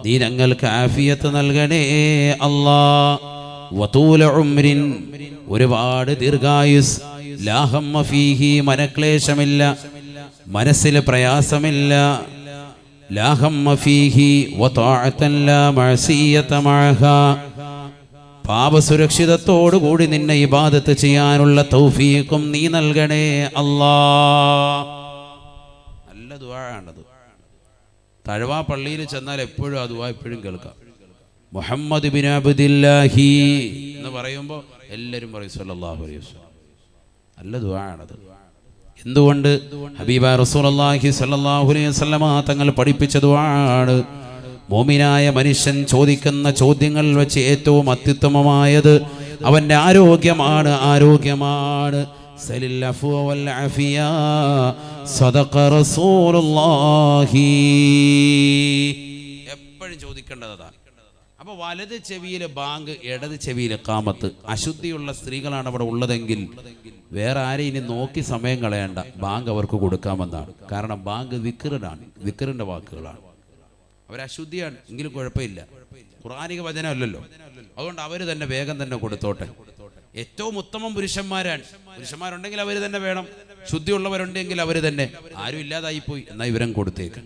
നീ ഞങ്ങൾക്ക് ആഫിയത്ത് നൽകണേ അല്ലാ. വതൂല ഉംരിൻ, ഒരുപാട് ദീർഘായുസ്. ലാ ഹമ്മ ഫീഹി, മനക്ലേശമില്ല, മനസ്സിൽ പ്രയാസമില്ല. ലാ ഹമ്മ ഫീഹി വതഅതൻ ലാ മഅസിയത മഅഹാ, പാപസുരക്ഷിതത്തോടുകൂടി നിന്നെ ഇബാദത്ത് ചെയ്യാനുള്ള തൗഫീഖും നീ നൽകണേ അല്ലാ. നല്ല ദുആ ആണത്. തഴവാ പള്ളിയിൽ ചെന്നാൽ എപ്പോഴും ആ ദുആ എപ്പോഴും കേൾക്കാം. മുഹമ്മദ് ബിൻ അബ്ദില്ലാഹി എന്ന് പറയുമ്പോൾ എല്ലാവരും പറയും സല്ലല്ലാഹു അലൈഹി വസല്ലം. നല്ല ദുആ ആണത്. എന്തുകൊണ്ട്? ഹബീബ റസൂലുള്ളാഹി സ്വല്ലല്ലാഹു അലൈഹി വസല്ലമ തങ്ങൾ പഠിപ്പിച്ച ദുആണ്. മോമിനായ മനുഷ്യൻ ചോദിക്കുന്ന ചോദ്യങ്ങൾ വെച്ച് ഏറ്റവും അത്യുത്തമമായത് അവൻ്റെ ആരോഗ്യമാണ്. ആരോഗ്യമാണ്. സലിൽ അഫ്വ വൽ അഫിയ സദഖ റസൂലുള്ളാഹി. എപ്പോഴും ചോദിക്കേണ്ടത് അതാണ്. അപ്പോൾ വലത് ചെവിയിൽ ബാങ്ക്, ഇടത് ചെവിയിൽ ഇഖാമത്ത്. അശുദ്ധിയുള്ള സ്ത്രീകളാണ് അവിടെ ഉള്ളതെങ്കിൽ വേറെ ആരെയും ഇനി നോക്കി സമയം കളയണ്ട, ബാങ്ക് അവർക്ക് കൊടുക്കാമെന്നാണ്. കാരണം ബാങ്ക് ദിക്റിനാണ്, ദിക്റിൻ്റെ വാക്കുകളാണ്. അവരശുദ്ധിയാണ് എങ്കിലും കുഴപ്പമില്ല, ഖുർആനിക വചനമല്ലല്ലോ. അതുകൊണ്ട് അവർ തന്നെ വേഗം തന്നെ കൊടുത്തോട്ടെ. ഏറ്റവും ഉത്തമം പുരുഷന്മാരാണ്. പുരുഷന്മാരുണ്ടെങ്കിൽ അവർ തന്നെ വേണം, ശുദ്ധിയുള്ളവരുണ്ടെങ്കിൽ അവർ തന്നെ. ആരും ഇല്ലാതായിപ്പോയി എന്നാൽ ഇവരും കൊടുത്തേക്കും.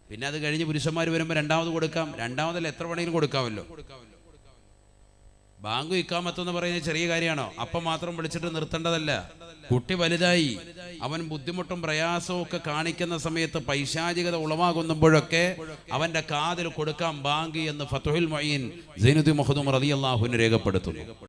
പിന്നെ അത് കഴിഞ്ഞ് പുരുഷന്മാർ വരുമ്പോൾ രണ്ടാമത് കൊടുക്കാം. രണ്ടാമതല്ല, എത്ര വേണമെങ്കിലും കൊടുക്കാമല്ലോ. ബാങ്ക് ഇഖാമത്ത് പറയുന്നത് ചെറിയ കാര്യമാണോ? അപ്പം മാത്രം വിളിച്ചിട്ട് നിർത്തേണ്ടതല്ല. കുട്ടി വലുതായി, അവൻ ബുദ്ധിമുട്ടും പ്രയാസവും ഒക്കെ കാണിക്കുന്ന സമയത്ത്, പൈശാചികത ഉളവാകുമ്പോഴൊക്കെ അവന്റെ കാതിൽ കൊടുക്കാം ബാങ്ക് എന്ന് ഫത്ഹുൽ മുഈൻ സൈനുദ്ദീൻ മഖ്ദൂം റളിയല്ലാഹു അൻഹു രേഖപ്പെടുത്തുന്നു.